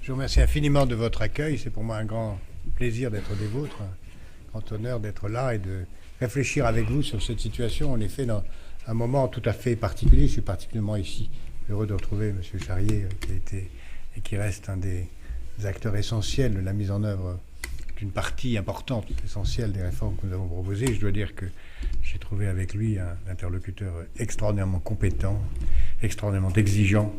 Je vous remercie infiniment de votre accueil. C'est pour moi un grand plaisir d'être des vôtres, un grand honneur d'être là et de réfléchir avec vous sur cette situation. En effet, dans un moment tout à fait particulier, je suis particulièrement ici heureux de retrouver M. Charrier, qui a été et qui reste un des acteurs essentiels de la mise en œuvre d'une partie importante, essentielle des réformes que nous avons proposées. Je dois dire que j'ai trouvé avec lui un interlocuteur extraordinairement compétent, extraordinairement exigeant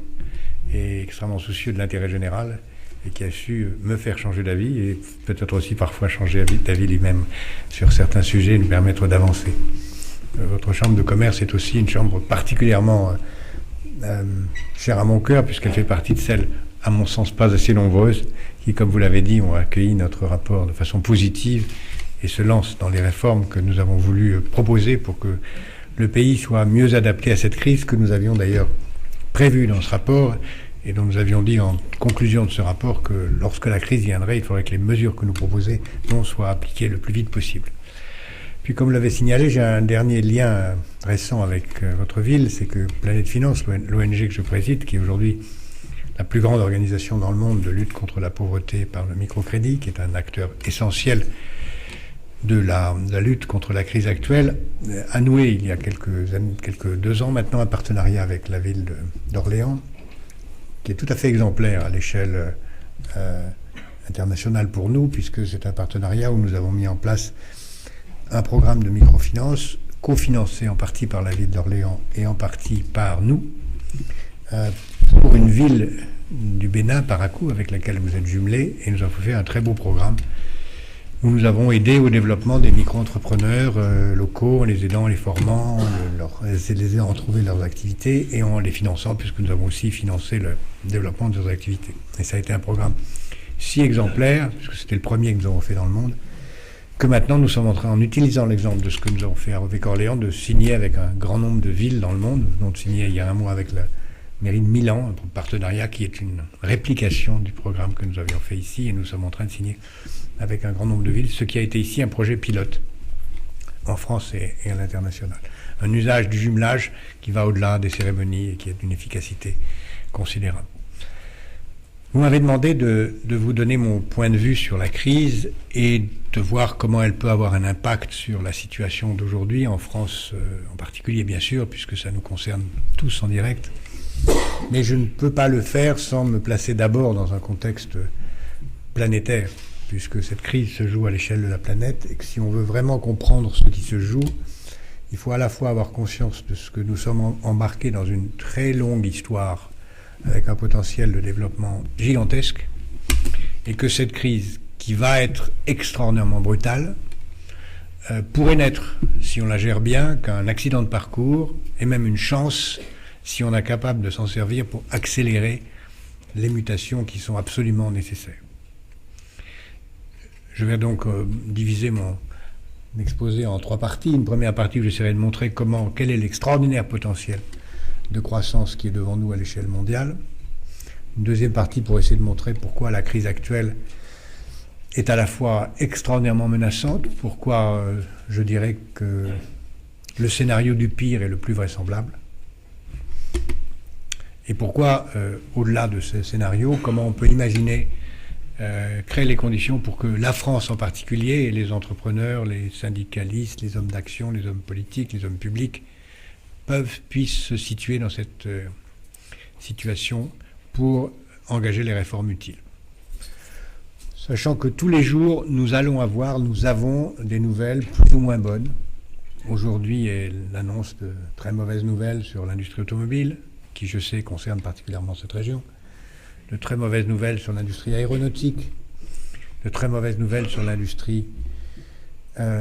et extrêmement soucieux de l'intérêt général, et qui a su me faire changer d'avis et peut-être aussi parfois changer d'avis lui-même sur certains sujets et nous permettre d'avancer. Votre chambre de commerce est aussi une chambre particulièrement chère à mon cœur, puisqu'elle fait partie de celles, à mon sens, pas assez nombreuses, qui, comme vous l'avez dit, ont accueilli notre rapport de façon positive et se lancent dans les réformes que nous avons voulu proposer pour que le pays soit mieux adapté à cette crise, que nous avions d'ailleurs prévue dans ce rapport et dont nous avions dit en conclusion de ce rapport que lorsque la crise viendrait, il faudrait que les mesures que nous proposons soient appliquées le plus vite possible. Puis, comme vous l'avez signalé, j'ai un dernier lien récent avec votre ville, c'est que Planète Finance, l'ONG que je préside, qui est aujourd'hui la plus grande organisation dans le monde de lutte contre la pauvreté par le microcrédit, qui est un acteur essentiel de la lutte contre la crise actuelle, a noué il y a quelques 2 ans maintenant un partenariat avec la ville d'Orléans, qui est tout à fait exemplaire à l'échelle internationale pour nous, puisque c'est un partenariat où nous avons mis en place un programme de microfinance, cofinancé en partie par la ville d'Orléans et en partie par nous, pour une ville du Bénin, Parakou, avec laquelle vous êtes jumelés, et nous avons fait un très beau programme où nous avons aidé au développement des micro-entrepreneurs locaux, en les aidant, en les formant, les aidant à trouver leurs activités et en les finançant, puisque nous avons aussi financé le développement de leurs activités. Et ça a été un programme si exemplaire, puisque c'était le premier que nous avons fait dans le monde, que maintenant nous sommes en train, en utilisant l'exemple de ce que nous avons fait avec Orléans, de signer avec un grand nombre de villes dans le monde. Nous venons de signer il y a un mois avec la mairie de Milan, un partenariat qui est une réplication du programme que nous avions fait ici, et nous sommes en train de signer avec un grand nombre de villes, ce qui a été ici un projet pilote en France et à l'international. Un usage du jumelage qui va au-delà des cérémonies et qui est d'une efficacité considérable. Vous m'avez demandé de vous donner mon point de vue sur la crise et de voir comment elle peut avoir un impact sur la situation d'aujourd'hui, en France en particulier bien sûr, puisque ça nous concerne tous en direct. Mais je ne peux pas le faire sans me placer d'abord dans un contexte planétaire, puisque cette crise se joue à l'échelle de la planète et que si on veut vraiment comprendre ce qui se joue, il faut à la fois avoir conscience de ce que nous sommes embarqués dans une très longue histoire avec un potentiel de développement gigantesque, et que cette crise, qui va être extraordinairement brutale, pourrait n'être, si on la gère bien, qu'un accident de parcours et même une chance si on est capable de s'en servir pour accélérer les mutations qui sont absolument nécessaires. Je vais donc diviser mon exposé en 3 parties. Une première partie où j'essaierai de montrer quel est l'extraordinaire potentiel de croissance qui est devant nous à l'échelle mondiale. Une deuxième partie pour essayer de montrer pourquoi la crise actuelle est à la fois extraordinairement menaçante, pourquoi je dirais que le scénario du pire est le plus vraisemblable, et pourquoi, au-delà de ce scénario, comment on peut imaginer créer les conditions pour que la France en particulier, et les entrepreneurs, les syndicalistes, les hommes d'action, les hommes politiques, les hommes publics, puissent se situer dans cette situation pour engager les réformes utiles. Sachant que tous les jours, nous avons des nouvelles plus ou moins bonnes. Aujourd'hui est l'annonce de très mauvaises nouvelles sur l'industrie automobile, qui, je sais, concerne particulièrement cette région. De très mauvaises nouvelles sur l'industrie aéronautique. De très mauvaises nouvelles sur l'industrie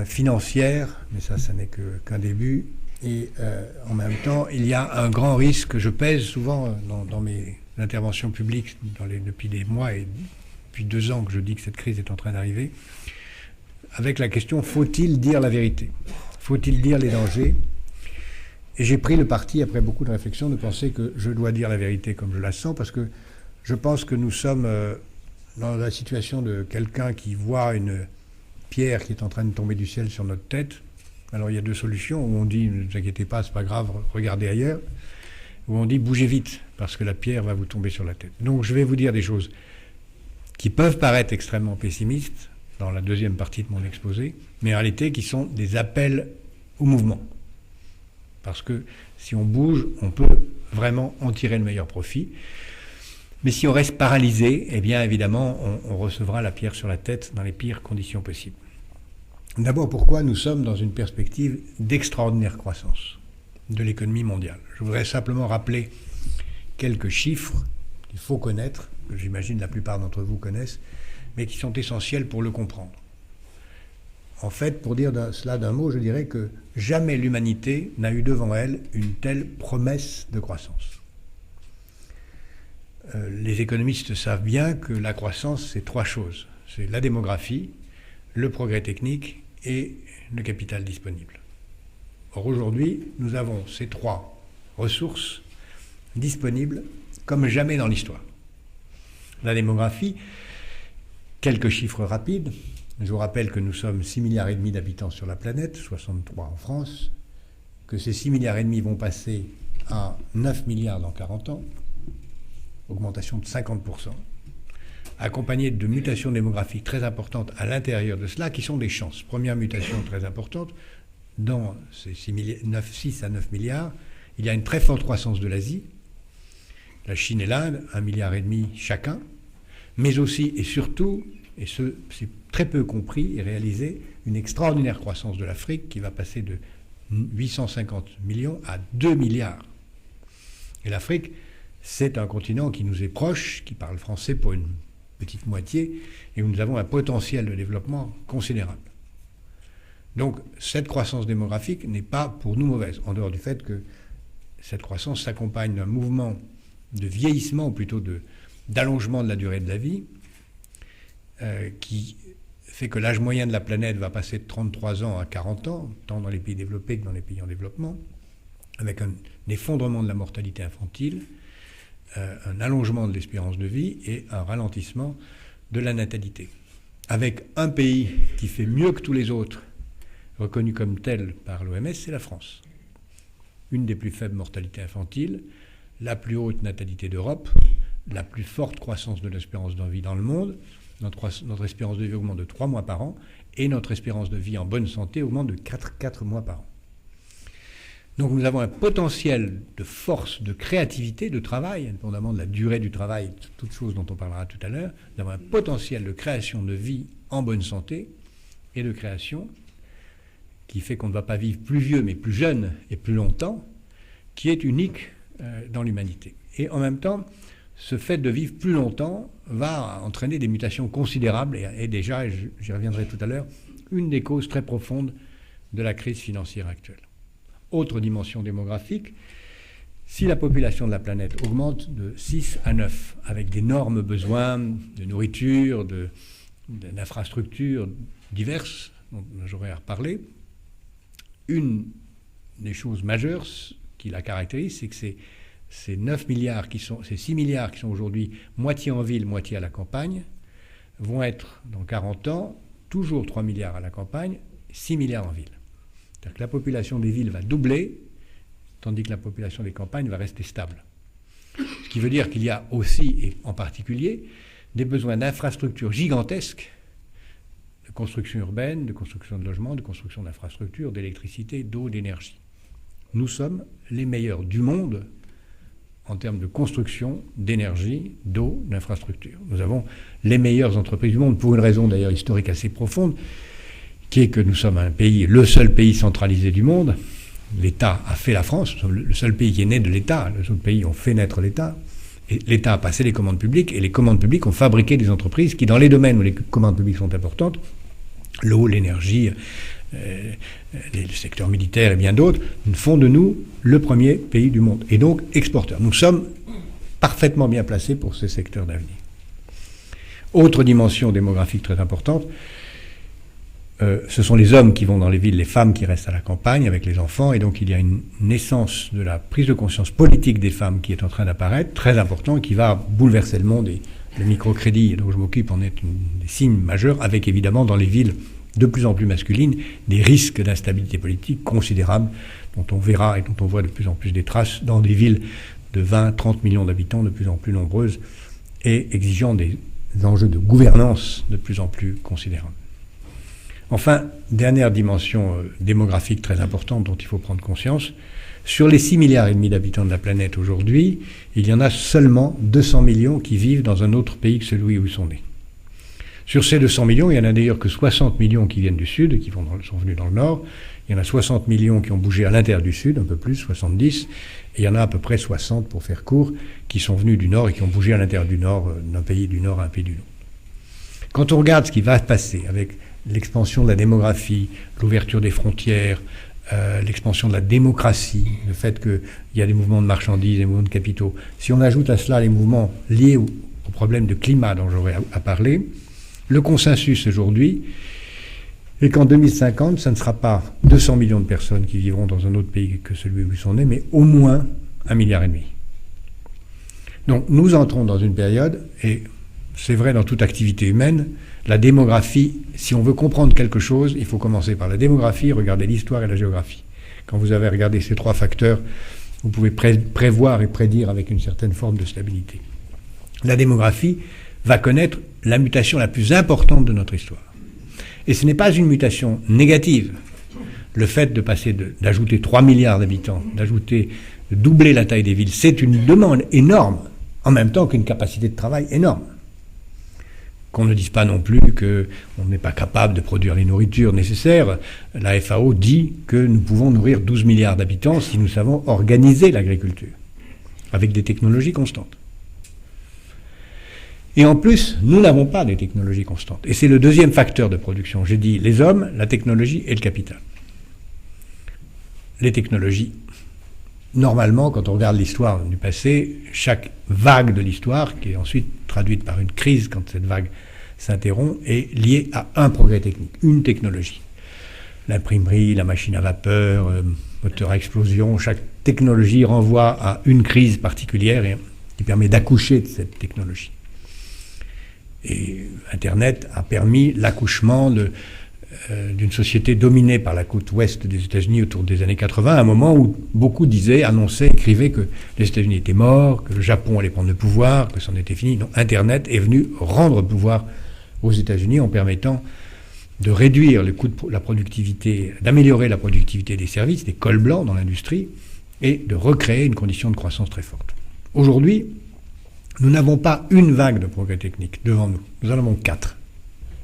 financière, mais ça n'est qu'un début. Et en même temps, il y a un grand risque, je pèse souvent dans mes interventions publiques depuis des mois et depuis 2 ans que je dis que cette crise est en train d'arriver, avec la question, faut-il dire la vérité? Faut-il dire les dangers? Et j'ai pris le parti, après beaucoup de réflexion, de penser que je dois dire la vérité comme je la sens, parce que je pense que nous sommes dans la situation de quelqu'un qui voit une pierre qui est en train de tomber du ciel sur notre tête. Alors il y a 2 solutions, où on dit ne vous inquiétez pas, c'est pas grave, regardez ailleurs, où on dit bougez vite, parce que la pierre va vous tomber sur la tête. Donc je vais vous dire des choses qui peuvent paraître extrêmement pessimistes dans la deuxième partie de mon exposé, mais en réalité qui sont des appels au mouvement. Parce que si on bouge, on peut vraiment en tirer le meilleur profit. Mais si on reste paralysé, eh bien évidemment, on recevra la pierre sur la tête dans les pires conditions possibles. D'abord, pourquoi nous sommes dans une perspective d'extraordinaire croissance de l'économie mondiale. Je voudrais simplement rappeler quelques chiffres qu'il faut connaître, que j'imagine la plupart d'entre vous connaissent, mais qui sont essentiels pour le comprendre. En fait, pour dire cela d'un mot, je dirais que jamais l'humanité n'a eu devant elle une telle promesse de croissance. Les économistes savent bien que la croissance, c'est trois choses. C'est la démographie, le progrès technique et le capital disponible. Or, aujourd'hui, nous avons ces trois ressources disponibles comme jamais dans l'histoire. La démographie, quelques chiffres rapides. Je vous rappelle que nous sommes 6,5 milliards d'habitants sur la planète, 63 en France, que ces 6,5 milliards vont passer à 9 milliards dans 40 ans, augmentation de 50%, accompagnée de mutations démographiques très importantes à l'intérieur de cela, qui sont des chances. Première mutation très importante, dans ces 6 à 9 milliards, il y a une très forte croissance de l'Asie, la Chine et l'Inde, 1,5 milliard chacun, mais aussi et surtout, et c'est très peu compris et réalisé, une extraordinaire croissance de l'Afrique qui va passer de 850 millions à 2 milliards. Et l'Afrique, c'est un continent qui nous est proche, qui parle français pour une petite moitié, et où nous avons un potentiel de développement considérable. Donc cette croissance démographique n'est pas pour nous mauvaise, en dehors du fait que cette croissance s'accompagne d'un mouvement de vieillissement, ou plutôt d'allongement de la durée de la vie, qui fait que l'âge moyen de la planète va passer de 33 ans à 40 ans, tant dans les pays développés que dans les pays en développement, avec un effondrement de la mortalité infantile, un allongement de l'espérance de vie et un ralentissement de la natalité. Avec un pays qui fait mieux que tous les autres, reconnu comme tel par l'OMS, c'est la France. Une des plus faibles mortalités infantiles, la plus haute natalité d'Europe, la plus forte croissance de l'espérance de vie dans le monde. Notre espérance de vie augmente de 3 mois par an et notre espérance de vie en bonne santé augmente de 4 mois par an. Donc nous avons un potentiel de force, de créativité, de travail, indépendamment de la durée du travail, toutes choses dont on parlera tout à l'heure. Nous avons un potentiel de création de vie en bonne santé et de création qui fait qu'on ne va pas vivre plus vieux mais plus jeune et plus longtemps, qui est unique dans l'humanité. Et en même temps, ce fait de vivre plus longtemps va entraîner des mutations considérables et déjà, et j'y reviendrai tout à l'heure, une des causes très profondes de la crise financière actuelle. Autre dimension démographique, si la population de la planète augmente de 6 à 9, avec d'énormes besoins de nourriture, d'infrastructures diverses, dont j'aurai à reparler, une des choses majeures qui la caractérise, c'est que ces 9 milliards ces 6 milliards qui sont aujourd'hui moitié en ville, moitié à la campagne, vont être dans 40 ans toujours 3 milliards à la campagne, 6 milliards en ville. C'est-à-dire que la population des villes va doubler, tandis que la population des campagnes va rester stable. Ce qui veut dire qu'il y a aussi, et en particulier, des besoins d'infrastructures gigantesques, de construction urbaine, de construction de logements, de construction d'infrastructures, d'électricité, d'eau, d'énergie. Nous sommes les meilleurs du monde en termes de construction, d'énergie, d'eau, d'infrastructures. Nous avons les meilleures entreprises du monde, pour une raison d'ailleurs historique assez profonde, qui est que nous sommes un pays, le seul pays centralisé du monde. L'État a fait la France, nous sommes le seul pays qui est né de l'État, les autres pays ont fait naître l'État. Et l'État a passé les commandes publiques, et les commandes publiques ont fabriqué des entreprises qui, dans les domaines où les commandes publiques sont importantes, l'eau, l'énergie, le secteur militaire et bien d'autres, font de nous le premier pays du monde, et donc exporteurs. Nous sommes parfaitement bien placés pour ces secteurs d'avenir. Autre dimension démographique très importante, ce sont les hommes qui vont dans les villes, les femmes qui restent à la campagne avec les enfants, et donc il y a une naissance de la prise de conscience politique des femmes qui est en train d'apparaître, très important, qui va bouleverser le monde, et le microcrédit dont je m'occupe en est des signes majeurs, avec évidemment dans les villes de plus en plus masculines des risques d'instabilité politique considérables, dont on verra et dont on voit de plus en plus des traces dans des villes de 20-30 millions d'habitants, de plus en plus nombreuses, et exigeant des enjeux de gouvernance de plus en plus considérables. Enfin, dernière dimension démographique très importante dont il faut prendre conscience, sur les 6,5 milliards d'habitants de la planète aujourd'hui, il y en a seulement 200 millions qui vivent dans un autre pays que celui où ils sont nés. Sur ces 200 millions, il y en a d'ailleurs que 60 millions qui viennent du Sud, qui sont venus dans le Nord. Il y en a 60 millions qui ont bougé à l'intérieur du Sud, un peu plus, 70. Et il y en a à peu près 60, pour faire court, qui sont venus du Nord et qui ont bougé à l'intérieur du Nord, d'un pays du Nord à un pays du Nord. Quand on regarde ce qui va se passer avec l'expansion de la démographie, l'ouverture des frontières, l'expansion de la démocratie, le fait qu'il y a des mouvements de marchandises, des mouvements de capitaux, si on ajoute à cela les mouvements liés au problème de climat dont j'aurai à parler, le consensus aujourd'hui est qu'en 2050, ce ne sera pas 200 millions de personnes qui vivront dans un autre pays que celui où ils sont nés, mais au moins 1,5 milliard. Donc nous entrons dans une période, et c'est vrai dans toute activité humaine, la démographie, si on veut comprendre quelque chose, il faut commencer par la démographie, regarder l'histoire et la géographie. Quand vous avez regardé ces 3 facteurs, vous pouvez prévoir et prédire avec une certaine forme de stabilité. La démographie va connaître la mutation la plus importante de notre histoire. Et ce n'est pas une mutation négative. Le fait de passer d'ajouter 3 milliards d'habitants, de doubler la taille des villes, c'est une demande énorme, en même temps qu'une capacité de travail énorme. Qu'on ne dise pas non plus qu'on n'est pas capable de produire les nourritures nécessaires. La FAO dit que nous pouvons nourrir 12 milliards d'habitants si nous savons organiser l'agriculture, avec des technologies constantes. Et en plus, nous n'avons pas des technologies constantes. Et c'est le deuxième facteur de production. J'ai dit les hommes, la technologie et le capital. Les technologies. Normalement, quand on regarde l'histoire du passé, chaque vague de l'histoire, qui est ensuite traduite par une crise quand cette vague s'interrompt, est liée à un progrès technique, une technologie. L'imprimerie, la machine à vapeur, moteur à explosion, chaque technologie renvoie à une crise particulière et qui permet d'accoucher de cette technologie. Et Internet a permis l'accouchement d'une société dominée par la côte ouest des États-Unis autour des années 80, à un moment où beaucoup annonçaient, écrivaient que les États-Unis étaient morts, que le Japon allait prendre le pouvoir, que c'en était fini. Donc Internet est venu rendre pouvoir aux États-Unis en permettant de réduire le coût de la productivité, d'améliorer la productivité des services, des cols blancs dans l'industrie, et de recréer une condition de croissance très forte. Aujourd'hui, nous n'avons pas une vague de progrès technique devant nous. Nous en avons 4.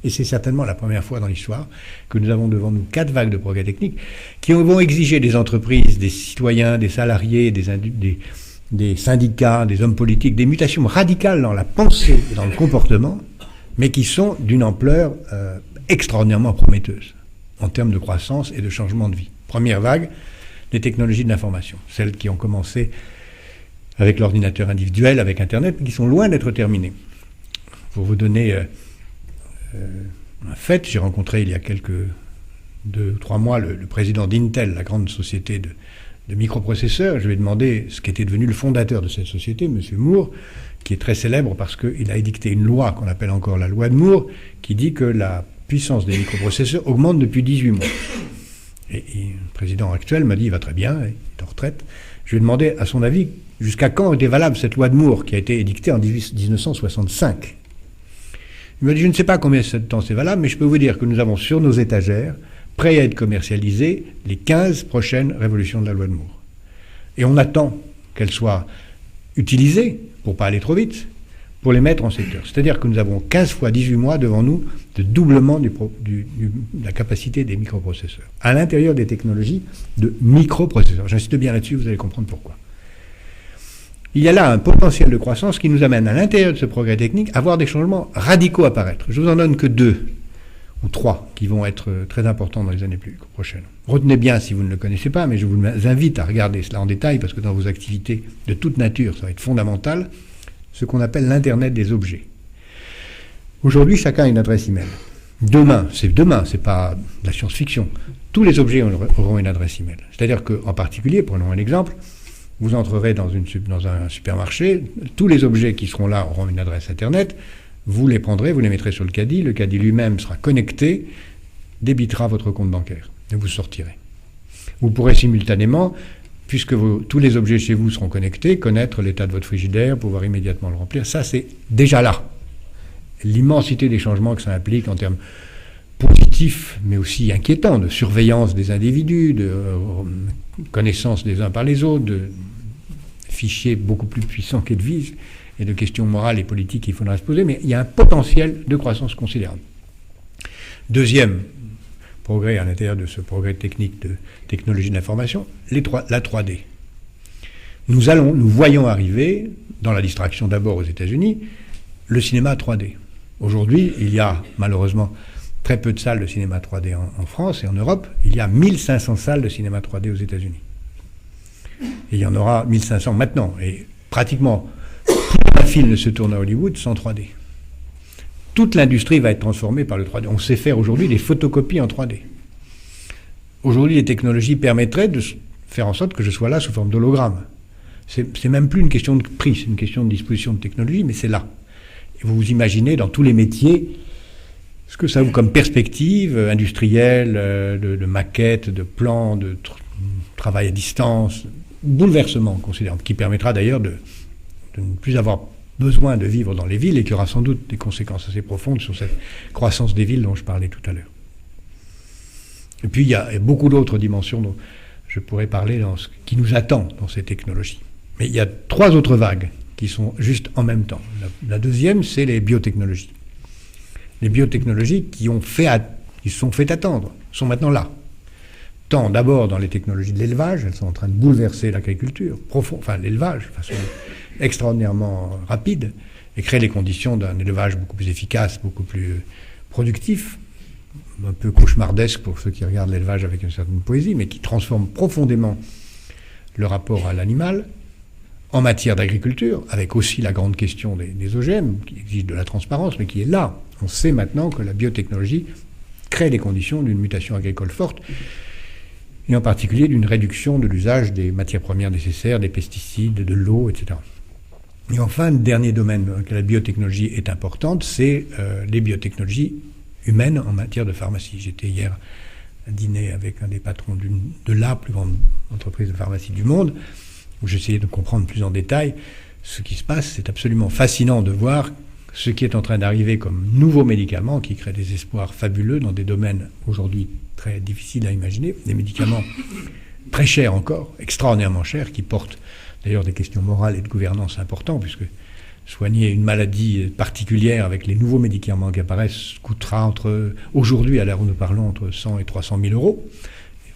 Et c'est certainement la première fois dans l'histoire que nous avons devant nous 4 vagues de progrès techniques qui vont exiger des entreprises, des citoyens, des salariés, des syndicats, des hommes politiques, des mutations radicales dans la pensée et dans le comportement, mais qui sont d'une ampleur extraordinairement prometteuse en termes de croissance et de changement de vie. Première vague, les technologies de l'information, celles qui ont commencé avec l'ordinateur individuel, avec Internet, mais qui sont loin d'être terminées. Pour vous donner un fait, j'ai rencontré il y a 2 ou 3 mois le président d'Intel, la grande société de microprocesseurs. Je lui ai demandé ce qu'était devenu le fondateur de cette société, M. Moore, qui est très célèbre parce qu'il a édicté une loi qu'on appelle encore la loi de Moore, qui dit que la puissance des microprocesseurs augmente depuis 18 mois. Et le président actuel m'a dit, il va très bien, il est en retraite. Je lui ai demandé, à son avis, jusqu'à quand était valable cette loi de Moore qui a été édictée en 1965. Il m'a dit, je ne sais pas combien de temps c'est valable, mais je peux vous dire que nous avons sur nos étagères, prêts à être commercialisés, les 15 prochaines révolutions de la loi de Moore. Et on attend qu'elles soient utilisées, pour ne pas aller trop vite, pour les mettre en secteur. C'est-à-dire que nous avons 15 fois 18 mois devant nous de doublement de la capacité des microprocesseurs, à l'intérieur des technologies de microprocesseurs. J'insiste bien là-dessus, vous allez comprendre pourquoi. Il y a là un potentiel de croissance qui nous amène à l'intérieur de ce progrès technique à voir des changements radicaux apparaître. Je vous en donne que 2 ou 3 qui vont être très importants dans les années prochaines. Retenez bien si vous ne le connaissez pas, mais je vous invite à regarder cela en détail parce que dans vos activités de toute nature, ça va être fondamental, ce qu'on appelle l'Internet des objets. Aujourd'hui, chacun a une adresse email. Demain, c'est pas de la science-fiction. Tous les objets auront une adresse email. C'est-à-dire qu'en particulier, prenons un exemple, vous entrerez dans un supermarché, tous les objets qui seront là auront une adresse Internet, vous les prendrez, vous les mettrez sur le caddie lui-même sera connecté, débitera votre compte bancaire, et vous sortirez. Vous pourrez simultanément, puisque tous les objets chez vous seront connectés, connaître l'état de votre frigidaire, pouvoir immédiatement le remplir. Ça, c'est déjà là. l'immensité des changements que ça implique en termes positifs, mais aussi inquiétants, de surveillance des individus, de connaissance des uns par les autres, de fichiers beaucoup plus puissants qu'Edwige, et de questions morales et politiques qu'il faudra se poser, mais il y a un potentiel de croissance considérable. Deuxième progrès à l'intérieur de ce progrès technique de technologie de l'information, la 3D. Nous voyons arriver, dans la distraction d'abord aux États-Unis, le cinéma 3D. Aujourd'hui, il y a malheureusement très peu de salles de cinéma 3D en France et en Europe. Il y a 1500 salles de cinéma 3D aux États-Unis. Et il y en aura 1500 maintenant. Et pratiquement, plus un film ne se tourne à Hollywood sans 3D. Toute l'industrie va être transformée par le 3D. On sait faire aujourd'hui des photocopies en 3D. Aujourd'hui, les technologies permettraient de faire en sorte que je sois là sous forme d'hologramme. C'est même plus une question de prix, c'est une question de disposition de technologie, mais c'est là. Et vous vous imaginez dans tous les métiers ce que ça ouvre comme perspective industrielle, de maquettes, de plans, de travail à distance, bouleversement considérable, qui permettra d'ailleurs de ne plus avoir besoin de vivre dans les villes et qui aura sans doute des conséquences assez profondes sur cette croissance des villes dont je parlais tout à l'heure. Et puis il y a beaucoup d'autres dimensions dont je pourrais parler dans ce qui nous attend dans ces technologies. Mais il y a 3 autres vagues qui sont juste en même temps. La deuxième, c'est les biotechnologies. Les biotechnologies qui se sont fait attendre, sont maintenant là. Tant d'abord dans les technologies de l'élevage, elles sont en train de bouleverser l'agriculture, l'élevage, de façon extraordinairement rapide, et créer les conditions d'un élevage beaucoup plus efficace, beaucoup plus productif, un peu cauchemardesque pour ceux qui regardent l'élevage avec une certaine poésie, mais qui transforme profondément le rapport à l'animal. En matière d'agriculture, avec aussi la grande question des OGM, qui exige de la transparence, mais qui est là. On sait maintenant que la biotechnologie crée les conditions d'une mutation agricole forte, et en particulier d'une réduction de l'usage des matières premières nécessaires, des pesticides, de l'eau, etc. Et enfin, le dernier domaine dans lequel la biotechnologie est importante, c'est les biotechnologies humaines en matière de pharmacie. J'étais hier à dîner avec un des patrons de la plus grande entreprise de pharmacie du monde, où j'essayais de comprendre plus en détail ce qui se passe. C'est absolument fascinant de voir ce qui est en train d'arriver comme nouveaux médicaments qui créent des espoirs fabuleux dans des domaines aujourd'hui très difficiles à imaginer, des médicaments très chers encore, extraordinairement chers, qui portent d'ailleurs des questions morales et de gouvernance importantes, puisque soigner une maladie particulière avec les nouveaux médicaments qui apparaissent coûtera aujourd'hui, à l'heure où nous parlons, entre 100 et 300 000 euros.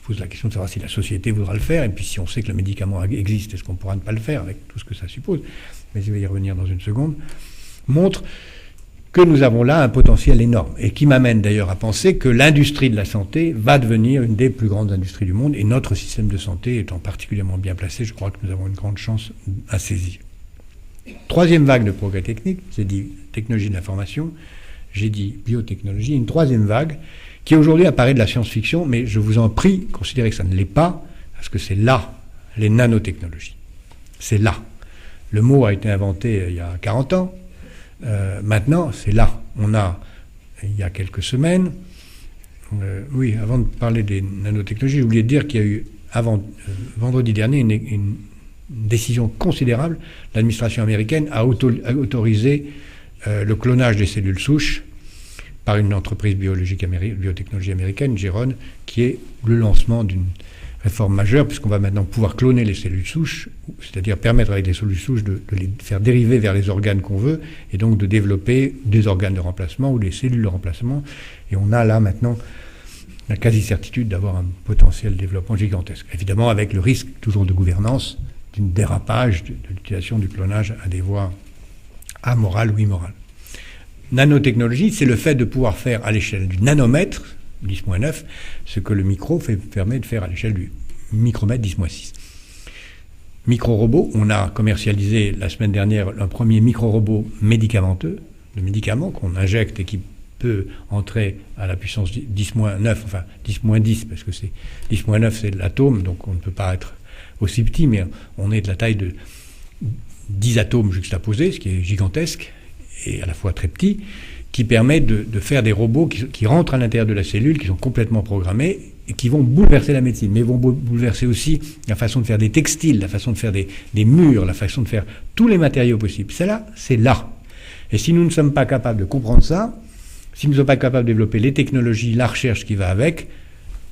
Pose la question de savoir si la société voudra le faire, et puis si on sait que le médicament existe, est-ce qu'on pourra ne pas le faire avec tout ce que ça suppose, mais je vais y revenir dans une seconde, montre que nous avons là un potentiel énorme, et qui m'amène d'ailleurs à penser que l'industrie de la santé va devenir une des plus grandes industries du monde, et notre système de santé étant particulièrement bien placé, je crois que nous avons une grande chance à saisir. Troisième vague de progrès technique, j'ai dit technologie de l'information, j'ai dit biotechnologie, une troisième vague, qui aujourd'hui apparaît de la science-fiction, mais je vous en prie, considérez que ça ne l'est pas, parce que c'est là, les nanotechnologies. C'est là. Le mot a été inventé il y a 40 ans. Maintenant, c'est là. On a, il y a quelques semaines, oui, avant de parler des nanotechnologies, j'ai oublié de dire qu'il y a eu, vendredi dernier, une décision considérable. L'administration américaine a autorisé le clonage des cellules souches par une entreprise biotechnologie américaine, Geron, qui est le lancement d'une réforme majeure, puisqu'on va maintenant pouvoir cloner les cellules souches, c'est-à-dire permettre avec des cellules souches de les faire dériver vers les organes qu'on veut, et donc de développer des organes de remplacement ou des cellules de remplacement. Et on a là maintenant la quasi-certitude d'avoir un potentiel développement gigantesque. Évidemment, avec le risque toujours de gouvernance, d'un dérapage de l'utilisation du clonage à des voies amorales ou immorales. Nanotechnologie, c'est le fait de pouvoir faire à l'échelle du nanomètre, 10-9, ce que le micro permet de faire à l'échelle du micromètre 10-6. Micro-robot, on a commercialisé la semaine dernière un premier micro-robot médicamenteux, de médicaments qu'on injecte et qui peut entrer à la puissance 10-9, enfin 10-10, parce que c'est 10-9 c'est l'atome, donc on ne peut pas être aussi petit, mais on est de la taille de 10 atomes juxtaposés, ce qui est gigantesque, et à la fois très petit, qui permet de faire des robots qui rentrent à l'intérieur de la cellule, qui sont complètement programmés, et qui vont bouleverser la médecine, mais vont bouleverser aussi la façon de faire des textiles, la façon de faire des murs, la façon de faire tous les matériaux possibles. C'est là. Et si nous ne sommes pas capables de comprendre ça, si nous ne sommes pas capables de développer les technologies, la recherche qui va avec,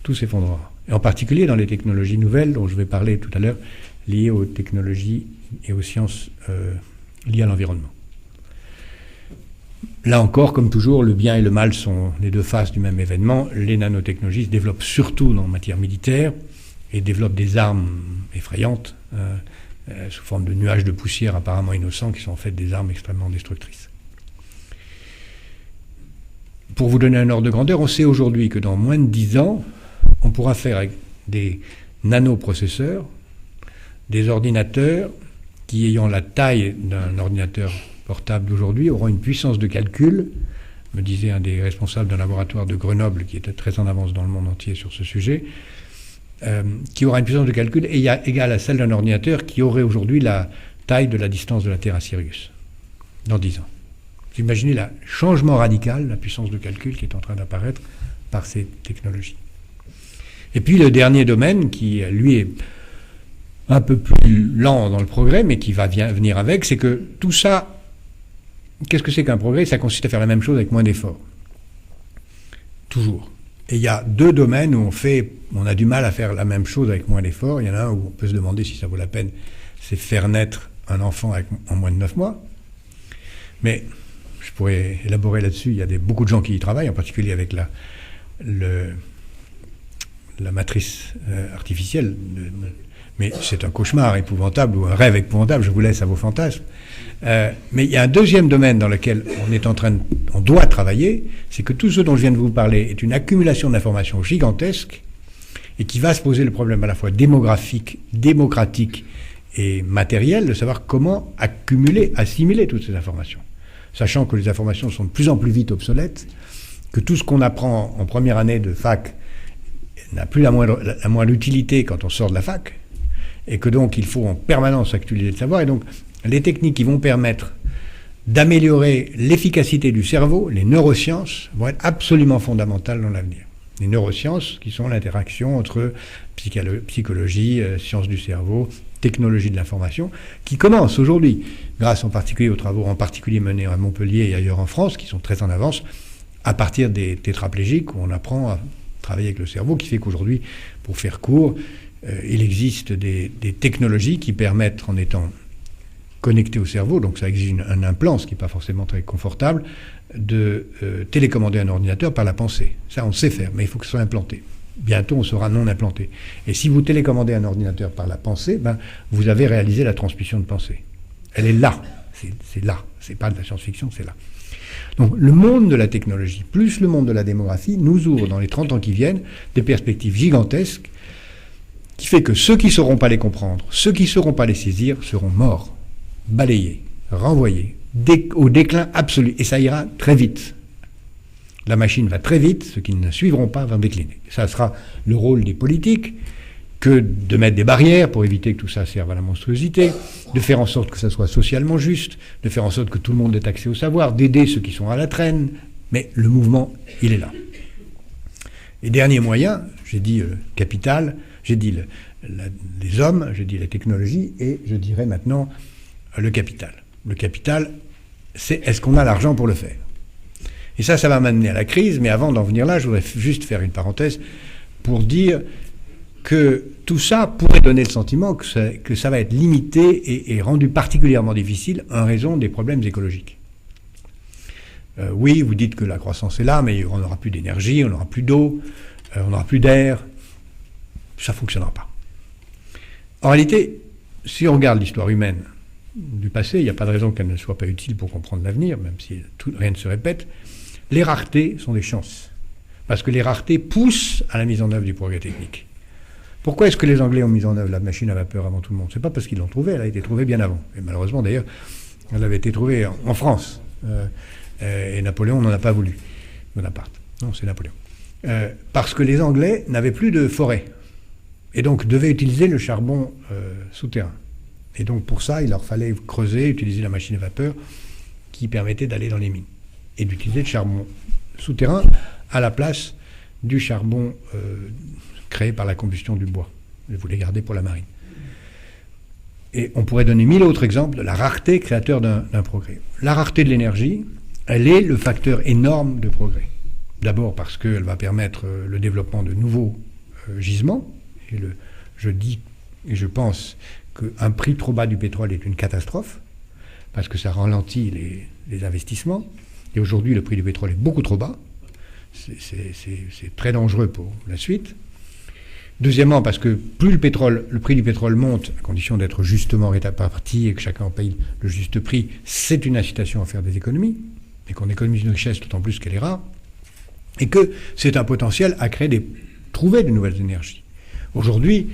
tout s'effondrera. Et en particulier dans les technologies nouvelles, dont je vais parler tout à l'heure, liées aux technologies et aux sciences liées à l'environnement. Là encore, comme toujours, le bien et le mal sont les deux faces du même événement. Les nanotechnologies se développent surtout en matière militaire et développent des armes effrayantes sous forme de nuages de poussière apparemment innocents qui sont en fait des armes extrêmement destructrices. Pour vous donner un ordre de grandeur, on sait aujourd'hui que dans moins de 10 ans, on pourra faire avec des nanoprocesseurs, des ordinateurs qui, ayant la taille d'un ordinateur portable d'aujourd'hui, auront une puissance de calcul, me disait un des responsables d'un laboratoire de Grenoble qui était très en avance dans le monde entier sur ce sujet, qui aura une puissance de calcul égale à celle d'un ordinateur qui aurait aujourd'hui la taille de la distance de la Terre à Sirius, dans 10 ans. Vous imaginez le changement radical, la puissance de calcul qui est en train d'apparaître par ces technologies. Et puis le dernier domaine, qui lui est un peu plus lent dans le progrès, mais qui va venir avec, c'est que tout ça, qu'est-ce que c'est qu'un progrès? Ça consiste à faire la même chose avec moins d'efforts. Toujours. Et il y a deux domaines où on a du mal à faire la même chose avec moins d'efforts. Il y en a un où on peut se demander si ça vaut la peine, c'est faire naître un enfant en moins de 9 mois. Mais je pourrais élaborer là-dessus. Il y a beaucoup de gens qui y travaillent, en particulier avec la matrice artificielle. Mais c'est un cauchemar épouvantable ou un rêve épouvantable. Je vous laisse à vos fantasmes. Mais il y a un deuxième domaine dans lequel on doit travailler, c'est que tout ce dont je viens de vous parler est une accumulation d'informations gigantesque et qui va se poser le problème à la fois démographique, démocratique et matériel de savoir comment assimiler toutes ces informations. Sachant que les informations sont de plus en plus vite obsolètes, que tout ce qu'on apprend en première année de fac n'a plus la moindre utilité quand on sort de la fac, et que donc il faut en permanence actualiser le savoir. Et donc les techniques qui vont permettre d'améliorer l'efficacité du cerveau, les neurosciences, vont être absolument fondamentales dans l'avenir. Les neurosciences qui sont l'interaction entre psychologie, sciences du cerveau, technologie de l'information, qui commencent aujourd'hui, grâce en particulier aux travaux en particulier menés à Montpellier et ailleurs en France, qui sont très en avance, à partir des tétraplégiques, où on apprend à travailler avec le cerveau, qui fait qu'aujourd'hui, pour faire court, il existe des technologies qui permettent, en étant connecté au cerveau, donc ça exige un implant, ce qui n'est pas forcément très confortable, de télécommander un ordinateur par la pensée. Ça, on sait faire, mais il faut que ce soit implanté. Bientôt, on sera non implanté. Et si vous télécommandez un ordinateur par la pensée, vous avez réalisé la transmission de pensée. Elle est là. C'est là. C'est pas de la science-fiction, c'est là. Donc, le monde de la technologie, plus le monde de la démographie, nous ouvre dans les 30 ans qui viennent des perspectives gigantesques qui fait que ceux qui ne sauront pas les comprendre, ceux qui ne sauront pas les saisir, seront morts, balayés, renvoyés, au déclin absolu. Et ça ira très vite. La machine va très vite, ceux qui ne suivront pas vont décliner. Ça sera le rôle des politiques que de mettre des barrières pour éviter que tout ça serve à la monstruosité, de faire en sorte que ça soit socialement juste, de faire en sorte que tout le monde ait accès au savoir, d'aider ceux qui sont à la traîne. Mais le mouvement, il est là. Et dernier moyen, j'ai dit capital, j'ai dit les hommes, j'ai dit la technologie, et je dirais maintenant le capital. Le capital, c'est est-ce qu'on a l'argent pour le faire? Et ça va m'amener à la crise, mais avant d'en venir là, je voudrais juste faire une parenthèse pour dire que tout ça pourrait donner le sentiment que ça va être limité et rendu particulièrement difficile en raison des problèmes écologiques. Oui, vous dites que la croissance est là, mais on n'aura plus d'énergie, on n'aura plus d'eau, on n'aura plus d'air. Ça ne fonctionnera pas. En réalité, si on regarde l'histoire humaine du passé, il n'y a pas de raison qu'elle ne soit pas utile pour comprendre l'avenir, même si rien ne se répète. Les raretés sont des chances. Parce que les raretés poussent à la mise en œuvre du progrès technique. Pourquoi est-ce que les Anglais ont mis en œuvre la machine à vapeur avant tout le monde? C'est pas parce qu'ils l'ont trouvée, elle a été trouvée bien avant. Et malheureusement, d'ailleurs, elle avait été trouvée en France. Et Napoléon n'en a pas voulu. Bonaparte. Non, c'est Napoléon. Parce que les Anglais n'avaient plus de forêt. Et donc devaient utiliser le charbon souterrain. Et donc pour ça, il leur fallait creuser, utiliser la machine à vapeur qui permettait d'aller dans les mines. Et d'utiliser le charbon souterrain à la place du charbon créé par la combustion du bois. Vous les gardez pour la marine. Et on pourrait donner 1000 autres exemples de la rareté créateur d'un progrès. La rareté de l'énergie, elle est le facteur énorme de progrès. D'abord parce qu'elle va permettre le développement de nouveaux gisements. Et je dis et je pense qu'un prix trop bas du pétrole est une catastrophe, parce que ça ralentit les investissements. Et aujourd'hui, le prix du pétrole est beaucoup trop bas. C'est très dangereux pour la suite. Deuxièmement, parce que plus le prix du pétrole monte, à condition d'être justement réparti et que chacun paye le juste prix, c'est une incitation à faire des économies, et qu'on économise une richesse d'autant plus qu'elle est rare, et que c'est un potentiel à trouver de nouvelles énergies. Aujourd'hui,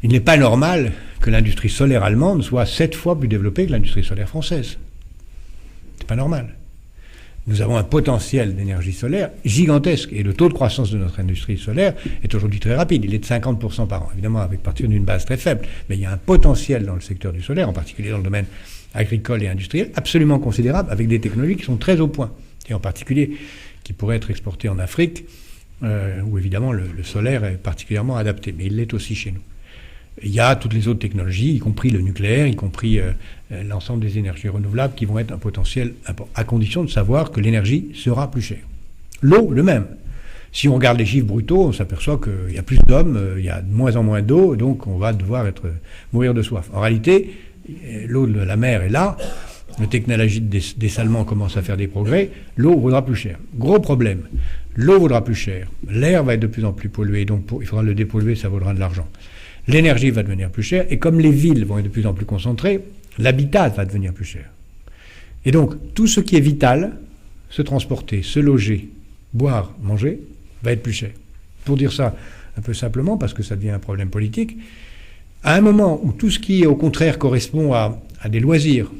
il n'est pas normal que l'industrie solaire allemande soit 7 fois plus développée que l'industrie solaire française. C'est pas normal. Nous avons un potentiel d'énergie solaire gigantesque, et le taux de croissance de notre industrie solaire est aujourd'hui très rapide. Il est de 50% par an, évidemment avec partir d'une base très faible. Mais il y a un potentiel dans le secteur du solaire, en particulier dans le domaine agricole et industriel, absolument considérable, avec des technologies qui sont très au point, et en particulier qui pourraient être exportées en Afrique, où évidemment le solaire est particulièrement adapté, mais il l'est aussi chez nous. Il y a toutes les autres technologies, y compris le nucléaire, y compris l'ensemble des énergies renouvelables qui vont être un potentiel important, à condition de savoir que l'énergie sera plus chère. L'eau, le même. Si on regarde les chiffres brutaux, on s'aperçoit qu'il y a plus d'hommes, il y a de moins en moins d'eau, donc on va devoir mourir de soif. En réalité, l'eau de la mer est là, la technologie de dessalement commence à faire des progrès, l'eau vaudra plus cher. Gros problème, l'eau vaudra plus cher, l'air va être de plus en plus pollué, donc il faudra le dépolluer, ça vaudra de l'argent. L'énergie va devenir plus chère, et comme les villes vont être de plus en plus concentrées, l'habitat va devenir plus cher. Et donc, tout ce qui est vital, se transporter, se loger, boire, manger, va être plus cher. Pour dire ça un peu simplement, parce que ça devient un problème politique, à un moment où tout ce qui, au contraire, correspond à des loisirs,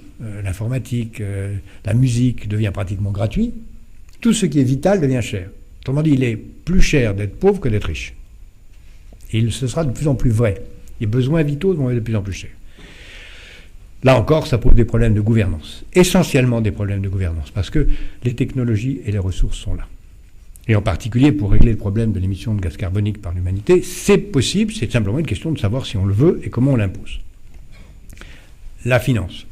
l'informatique, la musique, devient pratiquement gratuit, tout ce qui est vital devient cher. Autrement dit, il est plus cher d'être pauvre que d'être riche. Et ce sera de plus en plus vrai. Les besoins vitaux vont être de plus en plus chers. Là encore, ça pose des problèmes de gouvernance. Essentiellement des problèmes de gouvernance, parce que les technologies et les ressources sont là. Et en particulier, pour régler le problème de l'émission de gaz carbonique par l'humanité, c'est possible, c'est simplement une question de savoir si on le veut et comment on l'impose. La finance.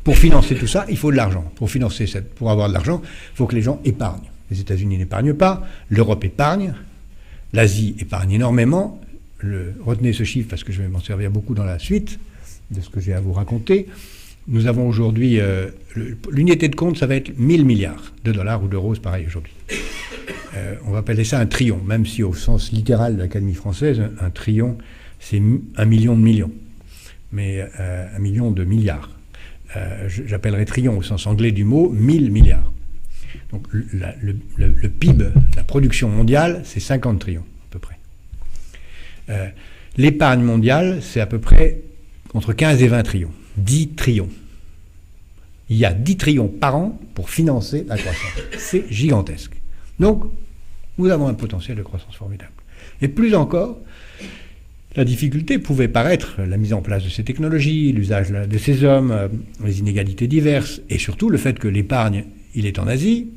Pour financer tout ça, il faut de l'argent. Pour avoir de l'argent, il faut que les gens épargnent. Les États-Unis n'épargnent pas, l'Europe épargne, l'Asie épargne énormément. Retenez ce chiffre parce que je vais m'en servir beaucoup dans la suite de ce que j'ai à vous raconter. Nous avons aujourd'hui, l'unité de compte, ça va être 1000 milliards de dollars ou d'euros, c'est pareil aujourd'hui. On va appeler ça un trillion, même si au sens littéral de l'Académie française, un trillion, c'est 1 million de millions, mais 1 million de milliards. J'appellerais trillion au sens anglais du mot, 1000 milliards. Donc le PIB, la production mondiale, c'est 50 trillions à peu près. L'épargne mondiale, c'est à peu près entre 15 et 20 trillions. 10 trillions. Il y a 10 trillions par an pour financer la croissance. C'est gigantesque. Donc, nous avons un potentiel de croissance formidable. Et plus encore, la difficulté pouvait paraître la mise en place de ces technologies, l'usage de ces hommes, les inégalités diverses, et surtout le fait que l'épargne, il est en Asie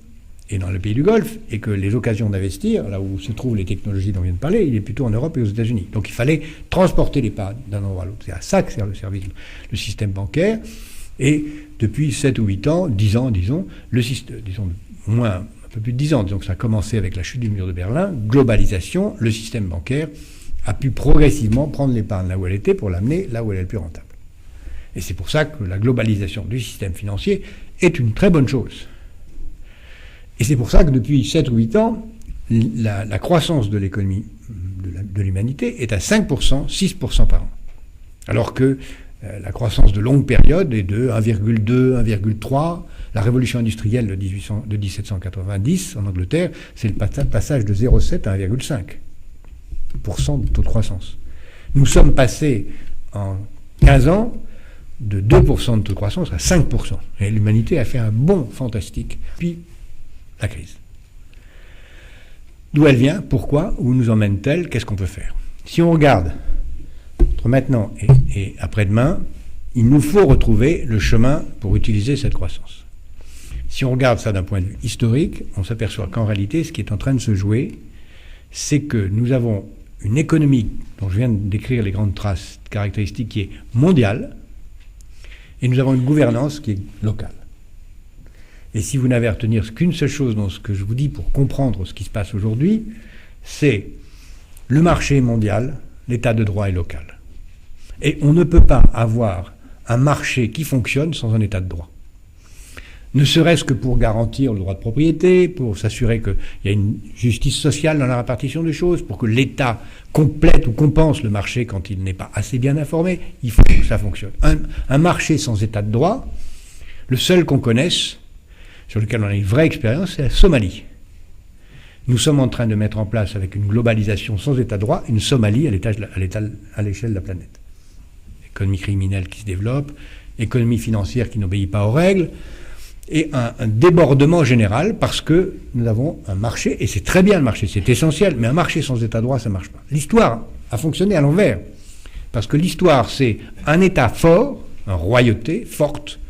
et dans les pays du Golfe, et que les occasions d'investir, là où se trouvent les technologies dont on vient de parler, il est plutôt en Europe et aux États-Unis. Donc il fallait transporter l'épargne d'un endroit à l'autre. C'est à ça que sert le système bancaire. Et depuis 7 ou 8 ans, 10 ans, disons, au moins un peu plus de 10 ans, disons que ça a commencé avec la chute du mur de Berlin, globalisation, le système bancaire a pu progressivement prendre l'épargne là où elle était pour l'amener là où elle est le plus rentable. Et c'est pour ça que la globalisation du système financier est une très bonne chose. Et c'est pour ça que depuis 7 ou 8 ans, la croissance de l'économie de l'humanité est à 5%, 6% par an. Alors que la croissance de longue période est de 1,2, 1,3. La révolution industrielle de 1790 en Angleterre, c'est le passage de 0,7 à 1,5% de taux de croissance. Nous sommes passés en 15 ans de 2% de taux de croissance à 5%. Et l'humanité a fait un bond fantastique. Puis, la crise. D'où elle vient, pourquoi, où nous emmène-t-elle, qu'est-ce qu'on peut faire? Si on regarde entre maintenant et après-demain, il nous faut retrouver le chemin pour utiliser cette croissance. Si on regarde ça d'un point de vue historique, on s'aperçoit qu'en réalité, ce qui est en train de se jouer, c'est que nous avons une économie dont je viens de décrire les grandes traces caractéristiques qui est mondiale, et nous avons une gouvernance qui est locale. Et si vous n'avez à retenir qu'une seule chose dans ce que je vous dis pour comprendre ce qui se passe aujourd'hui, c'est le marché mondial, l'état de droit est local. Et on ne peut pas avoir un marché qui fonctionne sans un état de droit. Ne serait-ce que pour garantir le droit de propriété, pour s'assurer qu'il y a une justice sociale dans la répartition des choses, pour que l'État complète ou compense le marché quand il n'est pas assez bien informé, il faut que ça fonctionne. Un marché sans état de droit, le seul qu'on connaisse, sur lequel on a une vraie expérience, c'est la Somalie. Nous sommes en train de mettre en place, avec une globalisation sans état de droit, une Somalie à l'échelle de la planète. Économie criminelle qui se développe, économie financière qui n'obéit pas aux règles, et un débordement général parce que nous avons un marché, et c'est très bien le marché, c'est essentiel, mais un marché sans état de droit, ça ne marche pas. L'histoire a fonctionné à l'envers, parce que l'histoire, c'est un État fort, une royauté forte,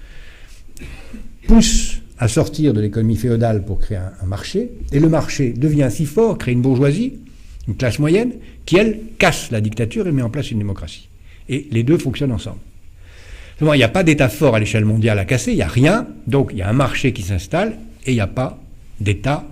pousse à sortir de l'économie féodale pour créer un marché, et le marché devient si fort, crée une bourgeoisie, une classe moyenne, qui, elle, casse la dictature et met en place une démocratie. Et les deux fonctionnent ensemble. Il n'y a pas d'État fort à l'échelle mondiale à casser, il n'y a rien, donc il y a un marché qui s'installe, et il n'y a pas d'État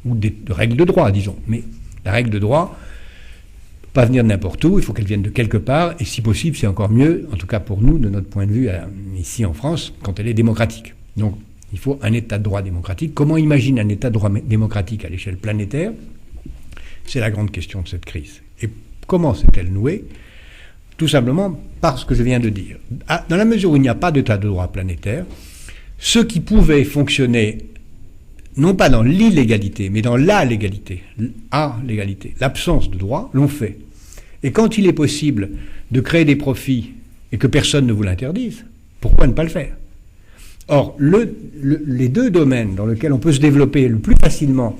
ou de règles de droit, disons. Mais la règle de droit ne peut pas venir de n'importe où, il faut qu'elle vienne de quelque part, et si possible, c'est encore mieux, en tout cas pour nous, de notre point de vue, ici en France, quand elle est démocratique. Donc, il faut un État de droit démocratique. Comment imaginer un État de droit démocratique à l'échelle planétaire? C'est la grande question de cette crise. Et comment s'est-elle nouée? Tout simplement par ce que je viens de dire. Dans la mesure où il n'y a pas d'état de droit planétaire, ceux qui pouvaient fonctionner, non pas dans l'illégalité, mais dans la légalité, l'absence de droit, l'ont fait. Et quand il est possible de créer des profits et que personne ne vous l'interdise, pourquoi ne pas le faire? Or, les deux domaines dans lesquels on peut se développer le plus facilement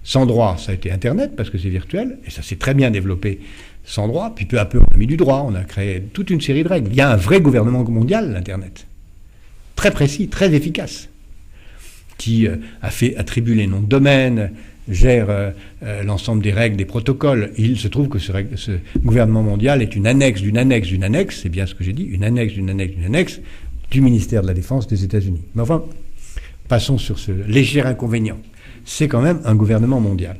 sans droit, ça a été Internet, parce que c'est virtuel, et ça s'est très bien développé sans droit, puis peu à peu on a mis du droit, on a créé toute une série de règles. Il y a un vrai gouvernement mondial, l'Internet, très précis, très efficace, qui attribue les noms de domaine, gère l'ensemble des règles, des protocoles. Il se trouve que ce gouvernement mondial est une annexe d'une annexe d'une annexe, c'est bien ce que j'ai dit, une annexe d'une annexe d'une annexe du ministère de la Défense des États-Unis. Mais enfin, passons sur ce léger inconvénient. C'est quand même un gouvernement mondial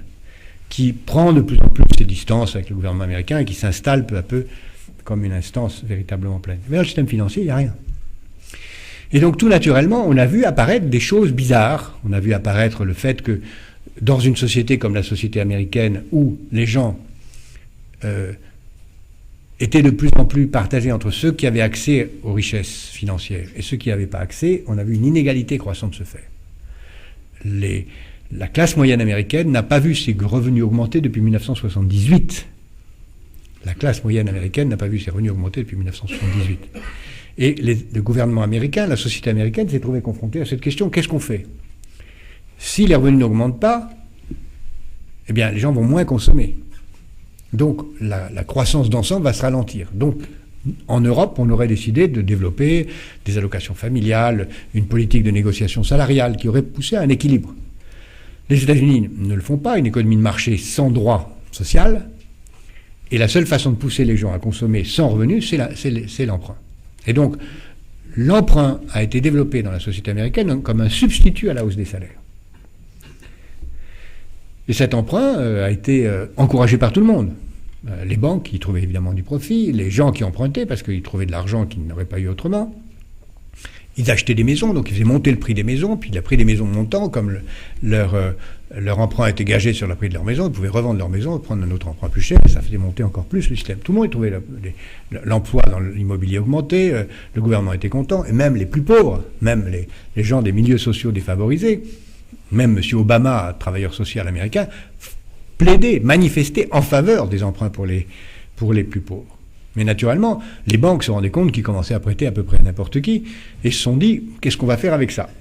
qui prend de plus en plus ses distances avec le gouvernement américain et qui s'installe peu à peu comme une instance véritablement pleine. Mais dans le système financier, il n'y a rien. Et donc, tout naturellement, on a vu apparaître des choses bizarres. On a vu apparaître le fait que dans une société comme la société américaine, où les gens étaient de plus en plus partagés entre ceux qui avaient accès aux richesses financières et ceux qui n'avaient pas accès, on a vu une inégalité croissante se faire. La classe moyenne américaine n'a pas vu ses revenus augmenter depuis 1978. La classe moyenne américaine n'a pas vu ses revenus augmenter depuis 1978. Et le gouvernement américain, la société américaine s'est trouvée confrontée à cette question. Qu'est-ce qu'on fait? Si les revenus n'augmentent pas, eh bien, les gens vont moins consommer. Donc, la croissance d'ensemble va se ralentir. Donc, en Europe, on aurait décidé de développer des allocations familiales, une politique de négociation salariale qui aurait poussé à un équilibre. Les États-Unis ne le font pas, une économie de marché sans droit social, et la seule façon de pousser les gens à consommer sans revenus, c'est l'emprunt. Et donc, l'emprunt a été développé dans la société américaine comme un substitut à la hausse des salaires. Et cet emprunt a été encouragé par tout le monde. Les banques qui trouvaient évidemment du profit, les gens qui empruntaient parce qu'ils trouvaient de l'argent qu'ils n'auraient pas eu autrement. Ils achetaient des maisons, donc ils faisaient monter le prix des maisons, puis le prix des maisons montant, comme leur emprunt était gagé sur le prix de leur maison, ils pouvaient revendre leur maison, prendre un autre emprunt plus cher, et ça faisait monter encore plus le système. Tout le monde trouvait l'emploi dans l'immobilier augmenter, le gouvernement était content, et même les plus pauvres, même les gens des milieux sociaux défavorisés, même M. Obama, travailleur social américain, plaidait, manifestait en faveur des emprunts pour les plus pauvres. Mais naturellement, les banques se rendaient compte qu'ils commençaient à prêter à peu près à n'importe qui, et se sont dit, qu'est-ce qu'on va faire avec ça?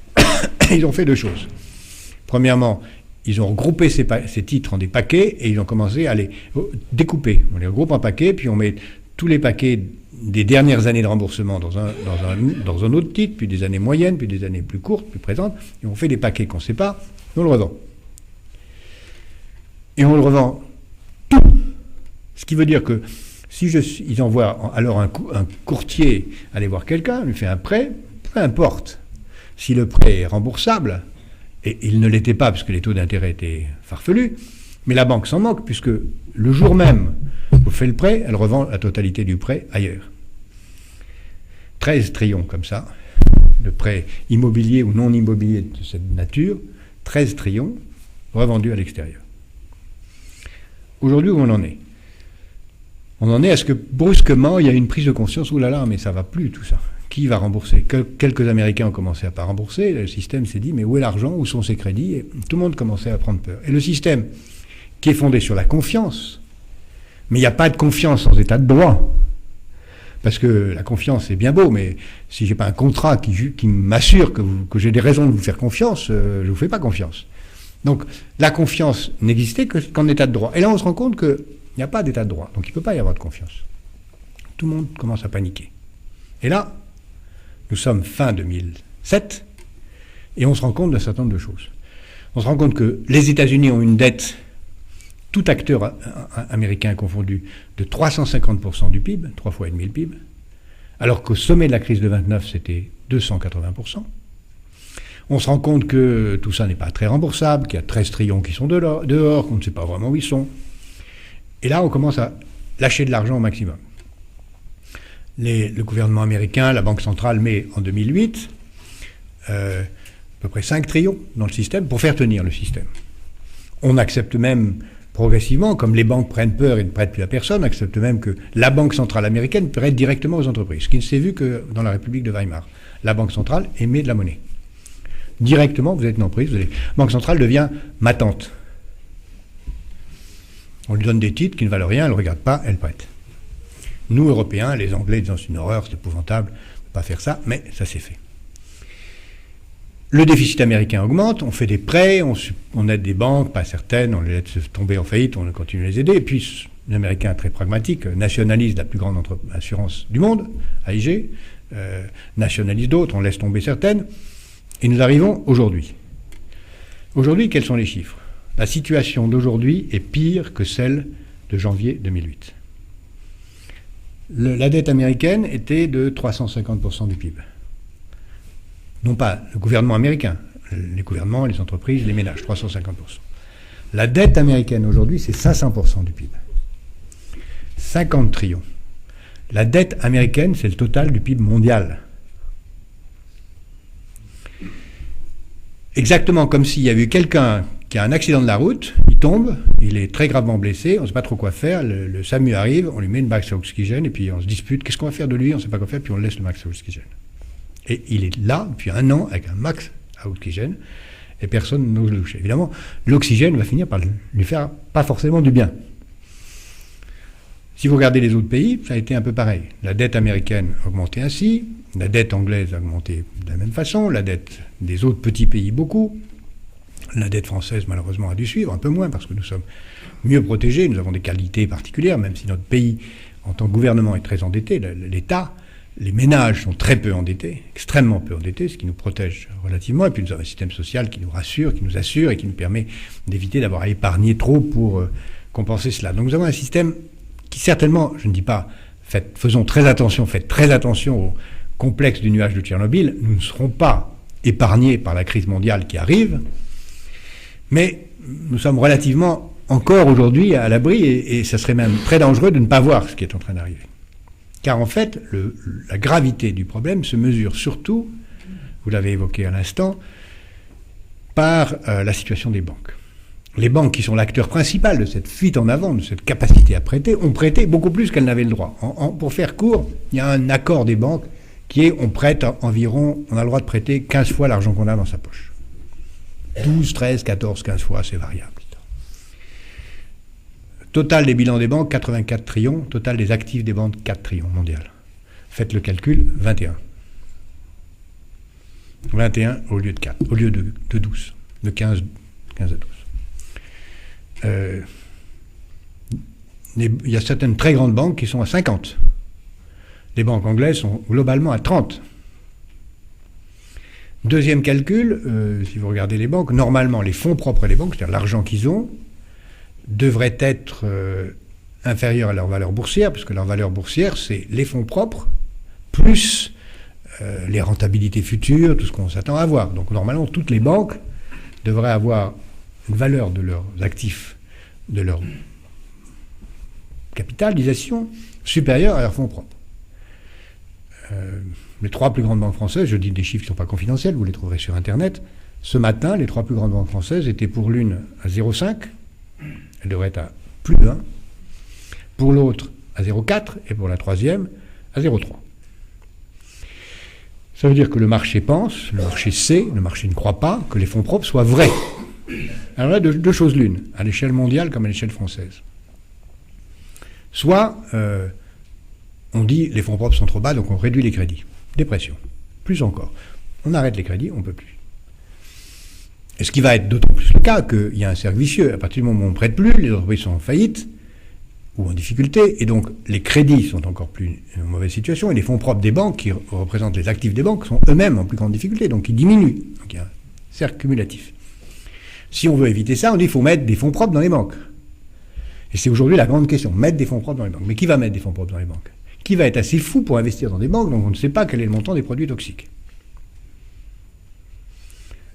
Ils ont fait deux choses. Premièrement, ils ont regroupé ces titres en des paquets, et ils ont commencé à les découper. On les regroupe en paquets, puis on met tous les paquets des dernières années de remboursement dans un autre titre, puis des années moyennes, puis des années plus courtes, plus présentes, et on fait des paquets qu'on ne sait pas, et on le revend. Et on le revend tout. Ce qui veut dire que si ils envoient alors un courtier aller voir quelqu'un, lui fait un prêt, peu importe si le prêt est remboursable, et il ne l'était pas parce que les taux d'intérêt étaient farfelus, mais la banque s'en moque puisque le jour même où vous faites le prêt, elle revend la totalité du prêt ailleurs. 13 trillions comme ça, de prêts immobiliers ou non immobiliers de cette nature, 13 trillions revendus à l'extérieur. Aujourd'hui, où on en est? On en est à ce que brusquement, il y a une prise de conscience, oulala, mais ça va plus tout ça. Qui va rembourser? Quelques Américains ont commencé à pas rembourser, le système s'est dit, mais où est l'argent? Où sont ces crédits? Et tout le monde commençait à prendre peur. Et le système, qui est fondé sur la confiance, mais il n'y a pas de confiance sans état de droit. Parce que la confiance, c'est bien beau, mais si j'ai pas un contrat qui m'assure que j'ai des raisons de vous faire confiance, je ne vous fais pas confiance. Donc, la confiance n'existait qu'en état de droit. Et là, on se rend compte qu'il n'y a pas d'état de droit. Donc, il ne peut pas y avoir de confiance. Tout le monde commence à paniquer. Et là, nous sommes fin 2007, et on se rend compte d'un certain nombre de choses. On se rend compte que les États-Unis ont une dette, tout acteur américain confondu, de 350% du PIB, 3 fois et demi le PIB, alors qu'au sommet de la crise de 29, c'était 280%. On se rend compte que tout ça n'est pas très remboursable, qu'il y a 13 trillions qui sont dehors, qu'on ne sait pas vraiment où ils sont. Et là, on commence à lâcher de l'argent au maximum. Le gouvernement américain, la Banque centrale met en 2008 à peu près 5 trillions dans le système pour faire tenir le système. On accepte même progressivement, comme les banques prennent peur et ne prêtent plus à personne, on accepte même que la Banque centrale américaine prête directement aux entreprises, ce qui ne s'est vu que dans la République de Weimar. La Banque centrale émet de la monnaie. Directement, vous êtes une entreprise, la Banque centrale devient ma tante. On lui donne des titres qui ne valent rien, elle ne regarde pas, elle prête. Nous, Européens, les Anglais disent c'est une horreur, c'est épouvantable, on ne peut pas faire ça, mais ça s'est fait. Le déficit américain augmente, on fait des prêts, on aide des banques, pas certaines, on les laisse tomber en faillite, on continue à les aider. Et puis, les Américains, très pragmatiques, nationalisent la plus grande assurance du monde, AIG, nationalisent d'autres, on laisse tomber certaines. Et nous arrivons aujourd'hui. Aujourd'hui, quels sont les chiffres? La situation d'aujourd'hui est pire que celle de janvier 2008. La dette américaine était de 350% du PIB. Non pas le gouvernement américain, les gouvernements, les entreprises, les ménages, 350%. La dette américaine aujourd'hui, c'est 500% du PIB. 50 trillions. La dette américaine, c'est le total du PIB mondial. Exactement comme s'il y avait eu quelqu'un qui a un accident de la route, il tombe, il est très gravement blessé, on ne sait pas trop quoi faire, le SAMU arrive, on lui met une max à oxygène, et puis on se dispute, qu'est-ce qu'on va faire de lui, on ne sait pas quoi faire, puis on laisse le max à oxygène. Et il est là depuis 1 an avec un max à oxygène, et personne n'ose le toucher. Évidemment, l'oxygène va finir par lui faire pas forcément du bien. Si vous regardez les autres pays, ça a été un peu pareil. La dette américaine a augmenté ainsi, la dette anglaise a augmenté de la même façon, la dette des autres petits pays beaucoup, la dette française malheureusement a dû suivre, un peu moins parce que nous sommes mieux protégés, nous avons des qualités particulières, même si notre pays en tant que gouvernement est très endetté, l'État, les ménages sont très peu endettés, extrêmement peu endettés, ce qui nous protège relativement, et puis nous avons un système social qui nous rassure, qui nous assure et qui nous permet d'éviter d'avoir à épargner trop pour compenser cela. Donc nous avons un système qui certainement, je ne dis pas, faites très attention au complexe du nuage de Tchernobyl, nous ne serons pas épargnés par la crise mondiale qui arrive, mais nous sommes relativement encore aujourd'hui à l'abri, et ça serait même très dangereux de ne pas voir ce qui est en train d'arriver. Car en fait, la gravité du problème se mesure surtout, vous l'avez évoqué à l'instant, par la situation des banques. Les banques, qui sont l'acteur principal de cette fuite en avant, de cette capacité à prêter, ont prêté beaucoup plus qu'elles n'avaient le droit. Pour faire court, il y a un accord des banques qui est on prête environ, on a le droit de prêter 15 fois l'argent qu'on a dans sa poche. 12, 13, 14, 15 fois, c'est variable. Total des bilans des banques, 84 trillions. Total des actifs des banques, 4 trillions mondial. Faites le calcul, 21. 21 au lieu de 4, au lieu de 12, de 15 à 12. Il y a certaines très grandes banques qui sont à 50. Les banques anglaises sont globalement à 30. Deuxième calcul, si vous regardez les banques, normalement les fonds propres des banques, c'est-à-dire l'argent qu'ils ont, devrait être inférieur à leur valeur boursière, puisque leur valeur boursière, c'est les fonds propres plus les rentabilités futures, tout ce qu'on s'attend à avoir. Donc normalement, toutes les banques devraient avoir une valeur de leurs actifs, de leur capitalisation supérieure à leurs fonds propres. Les 3 plus grandes banques françaises, je dis des chiffres qui ne sont pas confidentiels, vous les trouverez sur Internet. Ce matin, les 3 plus grandes banques françaises étaient pour l'une à 0,5, elle devrait être à plus de 1, pour l'autre à 0,4 et pour la troisième à 0,3. Ça veut dire que le marché pense, le marché sait, le marché ne croit pas que les fonds propres soient vrais. Alors là, deux choses l'une, à l'échelle mondiale comme à l'échelle française. Soit on dit les fonds propres sont trop bas, donc on réduit les crédits. Dépression. Plus encore. On arrête les crédits, on ne peut plus. Et ce qui va être d'autant plus le cas qu'il y a un cercle vicieux. À partir du moment où on ne prête plus, les entreprises sont en faillite ou en difficulté, et donc les crédits sont encore plus en mauvaise situation, et les fonds propres des banques, qui représentent les actifs des banques, sont eux-mêmes en plus grande difficulté, donc ils diminuent. Donc il y a un cercle cumulatif. Si on veut éviter ça, on dit qu'il faut mettre des fonds propres dans les banques. Et c'est aujourd'hui la grande question, mettre des fonds propres dans les banques. Mais qui va mettre des fonds propres dans les banques? Qui va être assez fou pour investir dans des banques dont on ne sait pas quel est le montant des produits toxiques?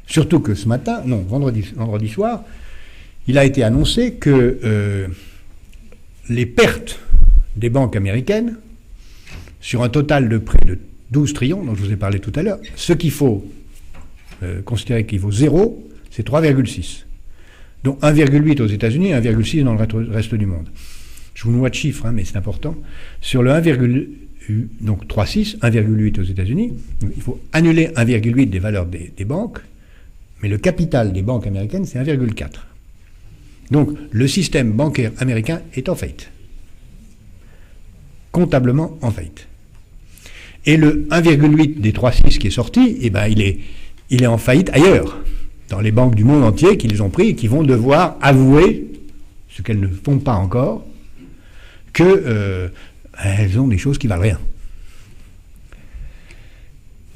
Surtout que ce matin, non, vendredi soir, il a été annoncé que les pertes des banques américaines, sur un total de près de 12 trillions, dont je vous ai parlé tout à l'heure, ce qu'il faut considérer qu'il vaut 0, c'est 3,6. Donc 1,8 aux États-Unis et 1,6 dans le reste du monde. Je vous noie de chiffres, mais c'est important. Sur le 3,6, 1,8 aux États-Unis, il faut annuler 1,8 des valeurs des banques, mais le capital des banques américaines, c'est 1,4. Donc le système bancaire américain est en faillite. Comptablement en faillite. Et le 1,8 des 3,6 qui est sorti, eh ben, il est en faillite ailleurs, dans les banques du monde entier qui les ont pris et qui vont devoir avouer, ce qu'elles ne font pas encore, qu'elles ont des choses qui valent rien.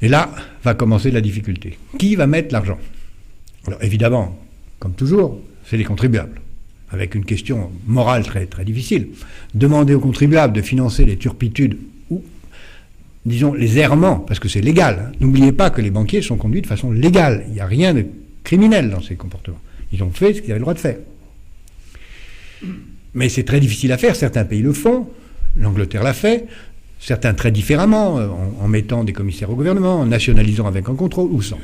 Et là va commencer la difficulté. Qui va mettre l'argent? Alors évidemment, comme toujours, c'est les contribuables, avec une question morale très, très difficile. Demander aux contribuables de financer les turpitudes ou, disons, les errements, parce que c'est légal. N'oubliez pas que les banquiers sont conduits de façon légale. Il n'y a rien de criminel dans ces comportements. Ils ont fait ce qu'ils avaient le droit de faire. Mais c'est très difficile à faire. Certains pays le font. L'Angleterre l'a fait. Certains très différemment, en mettant des commissaires au gouvernement, en nationalisant avec un contrôle ou sans.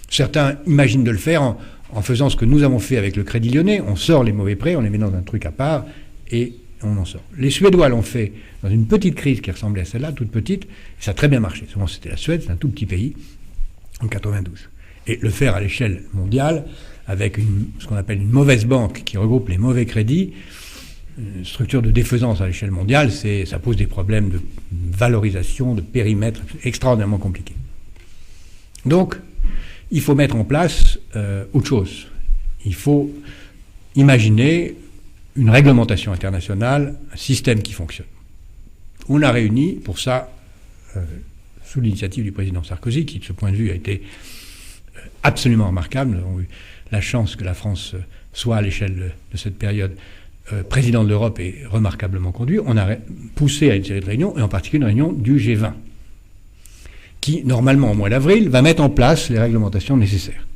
Certains imaginent de le faire en faisant ce que nous avons fait avec le Crédit Lyonnais. On sort les mauvais prêts, on les met dans un truc à part et on en sort. Les Suédois l'ont fait dans une petite crise qui ressemblait à celle-là, toute petite, et ça a très bien marché. Souvent c'était la Suède, c'est un tout petit pays, en 92. Et le faire à l'échelle mondiale, avec ce qu'on appelle une mauvaise banque qui regroupe les mauvais crédits, une structure de défaisance à l'échelle mondiale, ça pose des problèmes de valorisation, de périmètre extraordinairement compliqués. Donc, il faut mettre en place autre chose. Il faut imaginer une réglementation internationale, un système qui fonctionne. On a réuni pour ça, sous l'initiative du président Sarkozy, qui de ce point de vue a été absolument remarquable. Nous avons eu la chance que la France soit à l'échelle de cette période président de l'Europe et remarquablement conduit. On a poussé à une série de réunions, et en particulier une réunion du G20, qui, normalement, au mois d'avril, va mettre en place les réglementations nécessaires.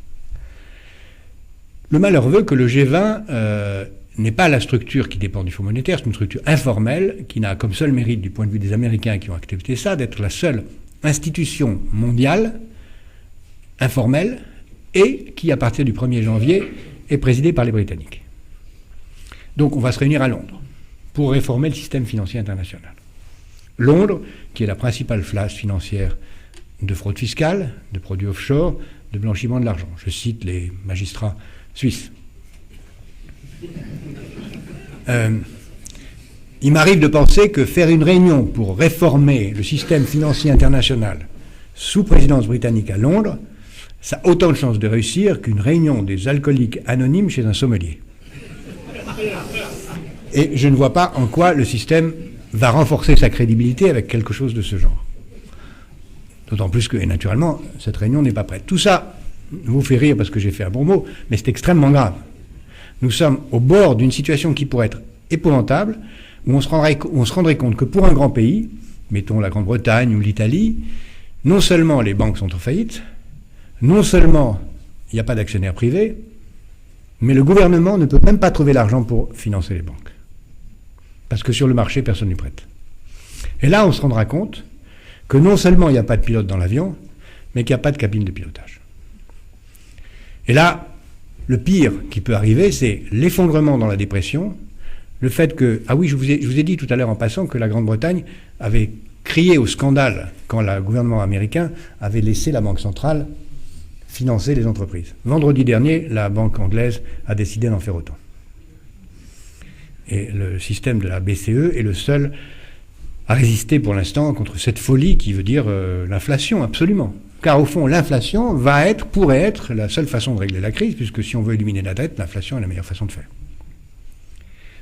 Le malheur veut que le G20 n'est pas la structure qui dépend du Fonds monétaire, c'est une structure informelle qui n'a comme seul mérite, du point de vue des Américains qui ont accepté ça, d'être la seule institution mondiale, informelle, et qui, à partir du 1er janvier, est présidée par les Britanniques. Donc on va se réunir à Londres pour réformer le système financier international. Londres, qui est la principale place financière de fraude fiscale, de produits offshore, de blanchiment de l'argent. Je cite les magistrats suisses. Il m'arrive de penser que faire une réunion pour réformer le système financier international sous présidence britannique à Londres, ça a autant de chances de réussir qu'une réunion des alcooliques anonymes chez un sommelier. Et je ne vois pas en quoi le système va renforcer sa crédibilité avec quelque chose de ce genre. D'autant plus que, et naturellement, cette réunion n'est pas prête. Tout ça vous fait rire parce que j'ai fait un bon mot, mais c'est extrêmement grave. Nous sommes au bord d'une situation qui pourrait être épouvantable, où on se rendrait compte que pour un grand pays, mettons la Grande-Bretagne ou l'Italie, non seulement les banques sont en faillite, non seulement il n'y a pas d'actionnaires privés, mais le gouvernement ne peut même pas trouver l'argent pour financer les banques. Parce que sur le marché, personne n'y prête. Et là, on se rendra compte que non seulement il n'y a pas de pilote dans l'avion, mais qu'il n'y a pas de cabine de pilotage. Et là, le pire qui peut arriver, c'est l'effondrement dans la dépression, le fait que... Ah oui, je vous ai dit tout à l'heure en passant que la Grande-Bretagne avait crié au scandale quand le gouvernement américain avait laissé la Banque centrale financer les entreprises. Vendredi dernier, la banque anglaise a décidé d'en faire autant. Et le système de la BCE est le seul à résister pour l'instant contre cette folie qui veut dire l'inflation, absolument. Car au fond, l'inflation pourrait être la seule façon de régler la crise, puisque si on veut éliminer la dette, l'inflation est la meilleure façon de faire.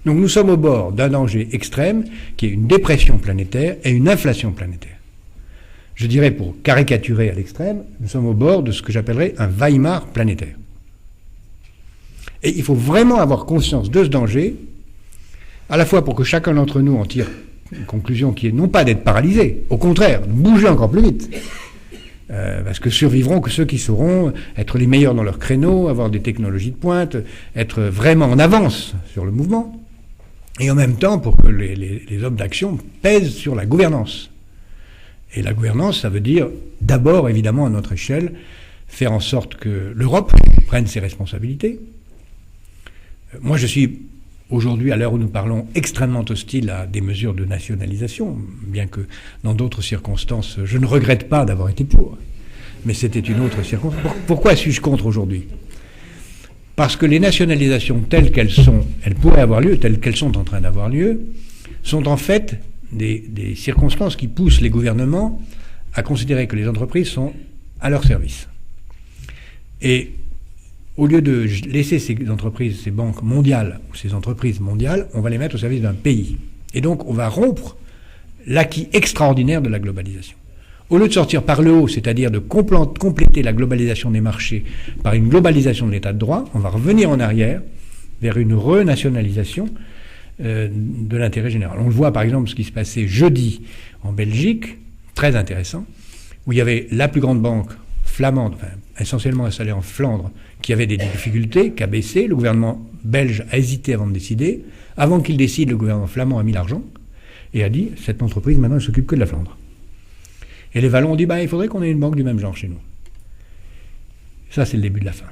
Donc nous sommes au bord d'un danger extrême, qui est une dépression planétaire et une inflation planétaire. Je dirais, pour caricaturer à l'extrême, nous sommes au bord de ce que j'appellerais un Weimar planétaire. Et il faut vraiment avoir conscience de ce danger, à la fois pour que chacun d'entre nous en tire une conclusion qui est non pas d'être paralysé, au contraire, de bouger encore plus vite. Parce que survivront que ceux qui sauront être les meilleurs dans leur créneau, avoir des technologies de pointe, être vraiment en avance sur le mouvement, et en même temps pour que les hommes d'action pèsent sur la gouvernance. Et la gouvernance, ça veut dire d'abord, évidemment, à notre échelle, faire en sorte que l'Europe prenne ses responsabilités. Moi, je suis aujourd'hui, à l'heure où nous parlons, extrêmement hostile à des mesures de nationalisation, bien que dans d'autres circonstances, je ne regrette pas d'avoir été pour. Mais c'était une autre circonstance. Pourquoi suis-je contre aujourd'hui ? Parce que les nationalisations telles qu'elles sont, elles pourraient avoir lieu, telles qu'elles sont en train d'avoir lieu, sont en fait des circonstances qui poussent les gouvernements à considérer que les entreprises sont à leur service. Et au lieu de laisser ces entreprises, ces banques mondiales, ou ces entreprises mondiales, on va les mettre au service d'un pays. Et donc, on va rompre l'acquis extraordinaire de la globalisation. Au lieu de sortir par le haut, c'est-à-dire de compléter la globalisation des marchés par une globalisation de l'état de droit, on va revenir en arrière vers une renationalisation de l'intérêt général. On le voit par exemple ce qui se passait jeudi en Belgique, très intéressant, où il y avait la plus grande banque flamande, enfin, essentiellement installée en Flandre, qui avait des difficultés, qui a baissé. Le gouvernement belge a hésité avant de décider. Avant qu'il décide, le gouvernement flamand a mis l'argent et a dit « cette entreprise maintenant ne s'occupe que de la Flandre ». Et les Wallons ont dit il faudrait qu'on ait une banque du même genre chez nous. Ça, c'est le début de la fin.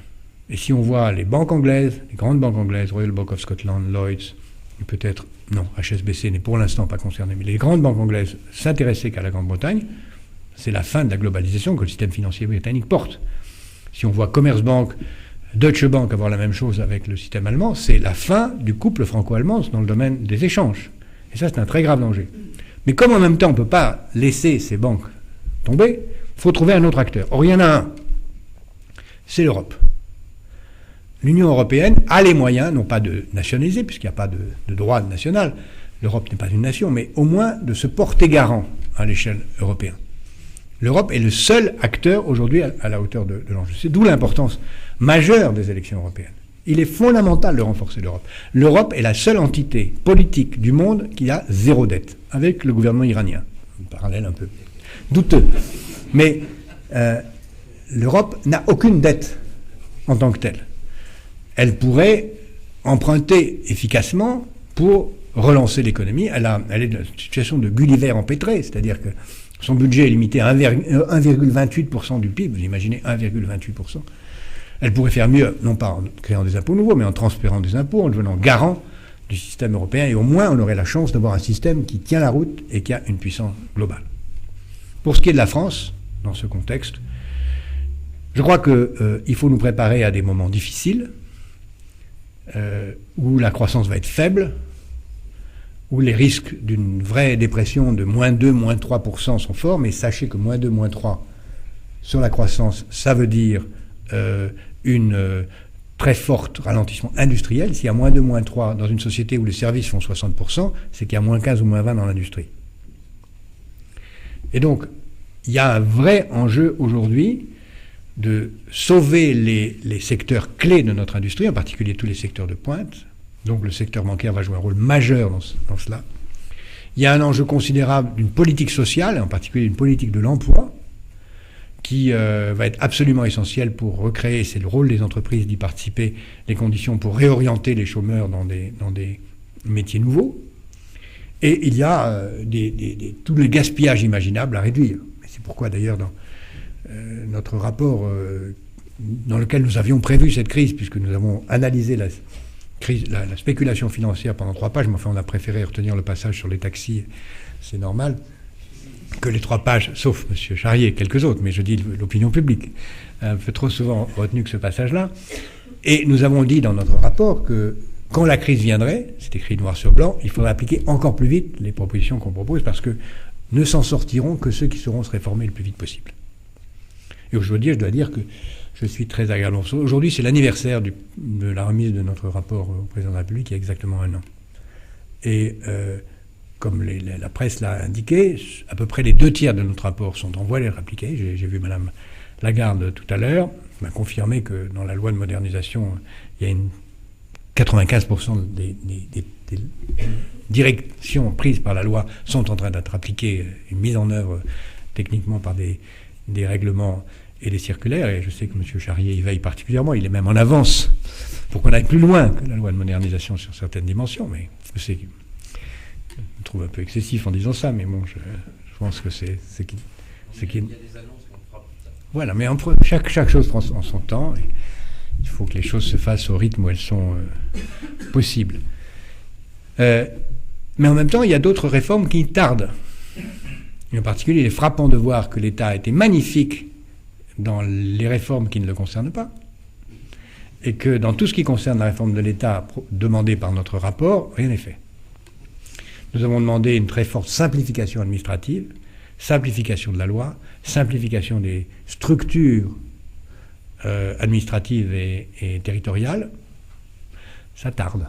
Et si on voit les banques anglaises, les grandes banques anglaises, Royal Bank of Scotland, Lloyds, peut-être, non, HSBC n'est pour l'instant pas concerné, mais les grandes banques anglaises s'intéressaient qu'à la Grande-Bretagne, c'est la fin de la globalisation que le système financier britannique porte. Si on voit Commerzbank, Deutsche Bank avoir la même chose avec le système allemand, c'est la fin du couple franco-allemand dans le domaine des échanges. Et ça, c'est un très grave danger. Mais comme en même temps, on ne peut pas laisser ces banques tomber, il faut trouver un autre acteur. Or, il y en a un. C'est l'Europe. L'Union européenne a les moyens, non pas de nationaliser, puisqu'il n'y a pas de droit national, l'Europe n'est pas une nation, mais au moins de se porter garant à l'échelle européenne. L'Europe est le seul acteur aujourd'hui à la hauteur de l'enjeu. C'est d'où l'importance majeure des élections européennes. Il est fondamental de renforcer l'Europe. L'Europe est la seule entité politique du monde qui a zéro dette, avec le gouvernement iranien. Un parallèle un peu douteux. Mais l'Europe n'a aucune dette en tant que telle. Elle pourrait emprunter efficacement pour relancer l'économie. Elle est dans une situation de Gulliver empêtré, c'est-à-dire que son budget est limité à 1,28% du PIB. Vous imaginez 1,28%. Elle pourrait faire mieux, non pas en créant des impôts nouveaux, mais en transférant des impôts, en devenant garant du système européen. Et au moins, on aurait la chance d'avoir un système qui tient la route et qui a une puissance globale. Pour ce qui est de la France, dans ce contexte, je crois qu'il faut nous préparer à des moments difficiles, où la croissance va être faible, où les risques d'une vraie dépression de moins 2, moins 3% sont forts, mais sachez que moins 2, moins 3 sur la croissance, ça veut dire une très forte ralentissement industriel. S'il y a moins 2, moins 3 dans une société où les services font 60%, c'est qu'il y a moins 15 ou moins 20 dans l'industrie. Et donc, il y a un vrai enjeu aujourd'hui de sauver les secteurs clés de notre industrie, en particulier tous les secteurs de pointe. Donc le secteur bancaire va jouer un rôle majeur dans cela. Il y a un enjeu considérable d'une politique sociale, en particulier une politique de l'emploi, qui va être absolument essentiel pour recréer, c'est le rôle des entreprises d'y participer, les conditions pour réorienter les chômeurs dans des métiers nouveaux. Et il y a tous les gaspillages imaginables à réduire. C'est pourquoi d'ailleurs dans notre rapport dans lequel nous avions prévu cette crise, puisque nous avons analysé la spéculation financière pendant 3 pages, mais enfin on a préféré retenir le passage sur les taxis, c'est normal, que les 3 pages, sauf M. Charrier et quelques autres, mais je dis l'opinion publique, un peu trop souvent retenu que ce passage-là. Et nous avons dit dans notre rapport que quand la crise viendrait, c'est écrit noir sur blanc, il faudrait appliquer encore plus vite les propositions qu'on propose, parce que ne s'en sortiront que ceux qui sauront se réformer le plus vite possible. Et aujourd'hui, je dois dire que je suis très agréablement. Aujourd'hui, c'est l'anniversaire de la remise de notre rapport au président de la République il y a exactement 1 an. Et comme la presse l'a indiqué, à peu près les 2 tiers de notre rapport sont en voie d'être appliqués. J'ai vu Mme Lagarde tout à l'heure, qui m'a confirmé que dans la loi de modernisation, il y a 95% des directions prises par la loi sont en train d'être appliquées et mises en œuvre techniquement par des règlements et des circulaires. Et je sais que M. Charrier y veille particulièrement. Il est même en avance pour qu'on aille plus loin que la loi de modernisation sur certaines dimensions. Mais je sais, je me trouve un peu excessif en disant ça, mais bon, je pense que c'est qui. Il y a des annonces qu'on fera plus tard. Voilà, mais chaque chose prend en son temps. Et il faut que les choses se fassent au rythme où elles sont possibles. Mais en même temps, il y a d'autres réformes qui tardent. Et en particulier, il est frappant de voir que l'État a été magnifique dans les réformes qui ne le concernent pas, et que dans tout ce qui concerne la réforme de l'État demandée par notre rapport, rien n'est fait. Nous avons demandé une très forte simplification administrative, simplification de la loi, simplification des structures administratives et territoriales. Ça tarde.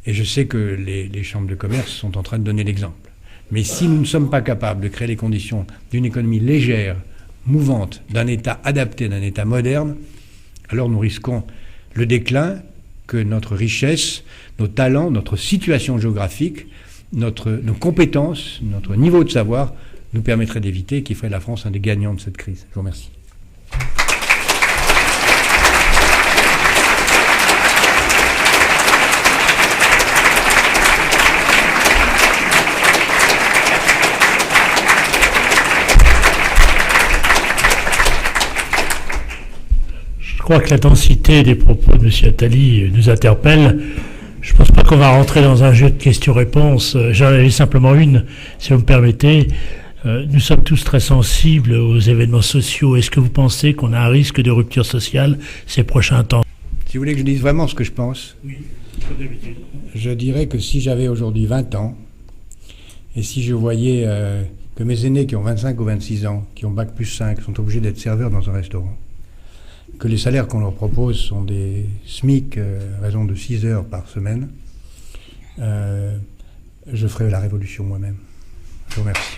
Et je sais que les chambres de commerce sont en train de donner l'exemple. Mais si nous ne sommes pas capables de créer les conditions d'une économie légère, mouvante, d'un État adapté, d'un État moderne, alors nous risquons le déclin que notre richesse, nos talents, notre situation géographique, nos compétences, notre niveau de savoir nous permettraient d'éviter, qui ferait de la France un des gagnants de cette crise. Je vous remercie. Je crois que la densité des propos de M. Attali nous interpelle. Je ne pense pas qu'on va rentrer dans un jeu de questions-réponses. J'en avais simplement une, si vous me permettez. Nous sommes tous très sensibles aux événements sociaux. Est-ce que vous pensez qu'on a un risque de rupture sociale ces prochains temps? Si vous voulez que je dise vraiment ce que je pense, oui, comme d'habitude. Je dirais que si j'avais aujourd'hui 20 ans, et si je voyais que mes aînés qui ont 25 ou 26 ans, qui ont bac plus 5, sont obligés d'être serveurs dans un restaurant, que les salaires qu'on leur propose sont des SMIC à raison de 6 heures par semaine, je ferai la révolution moi-même. Je vous remercie.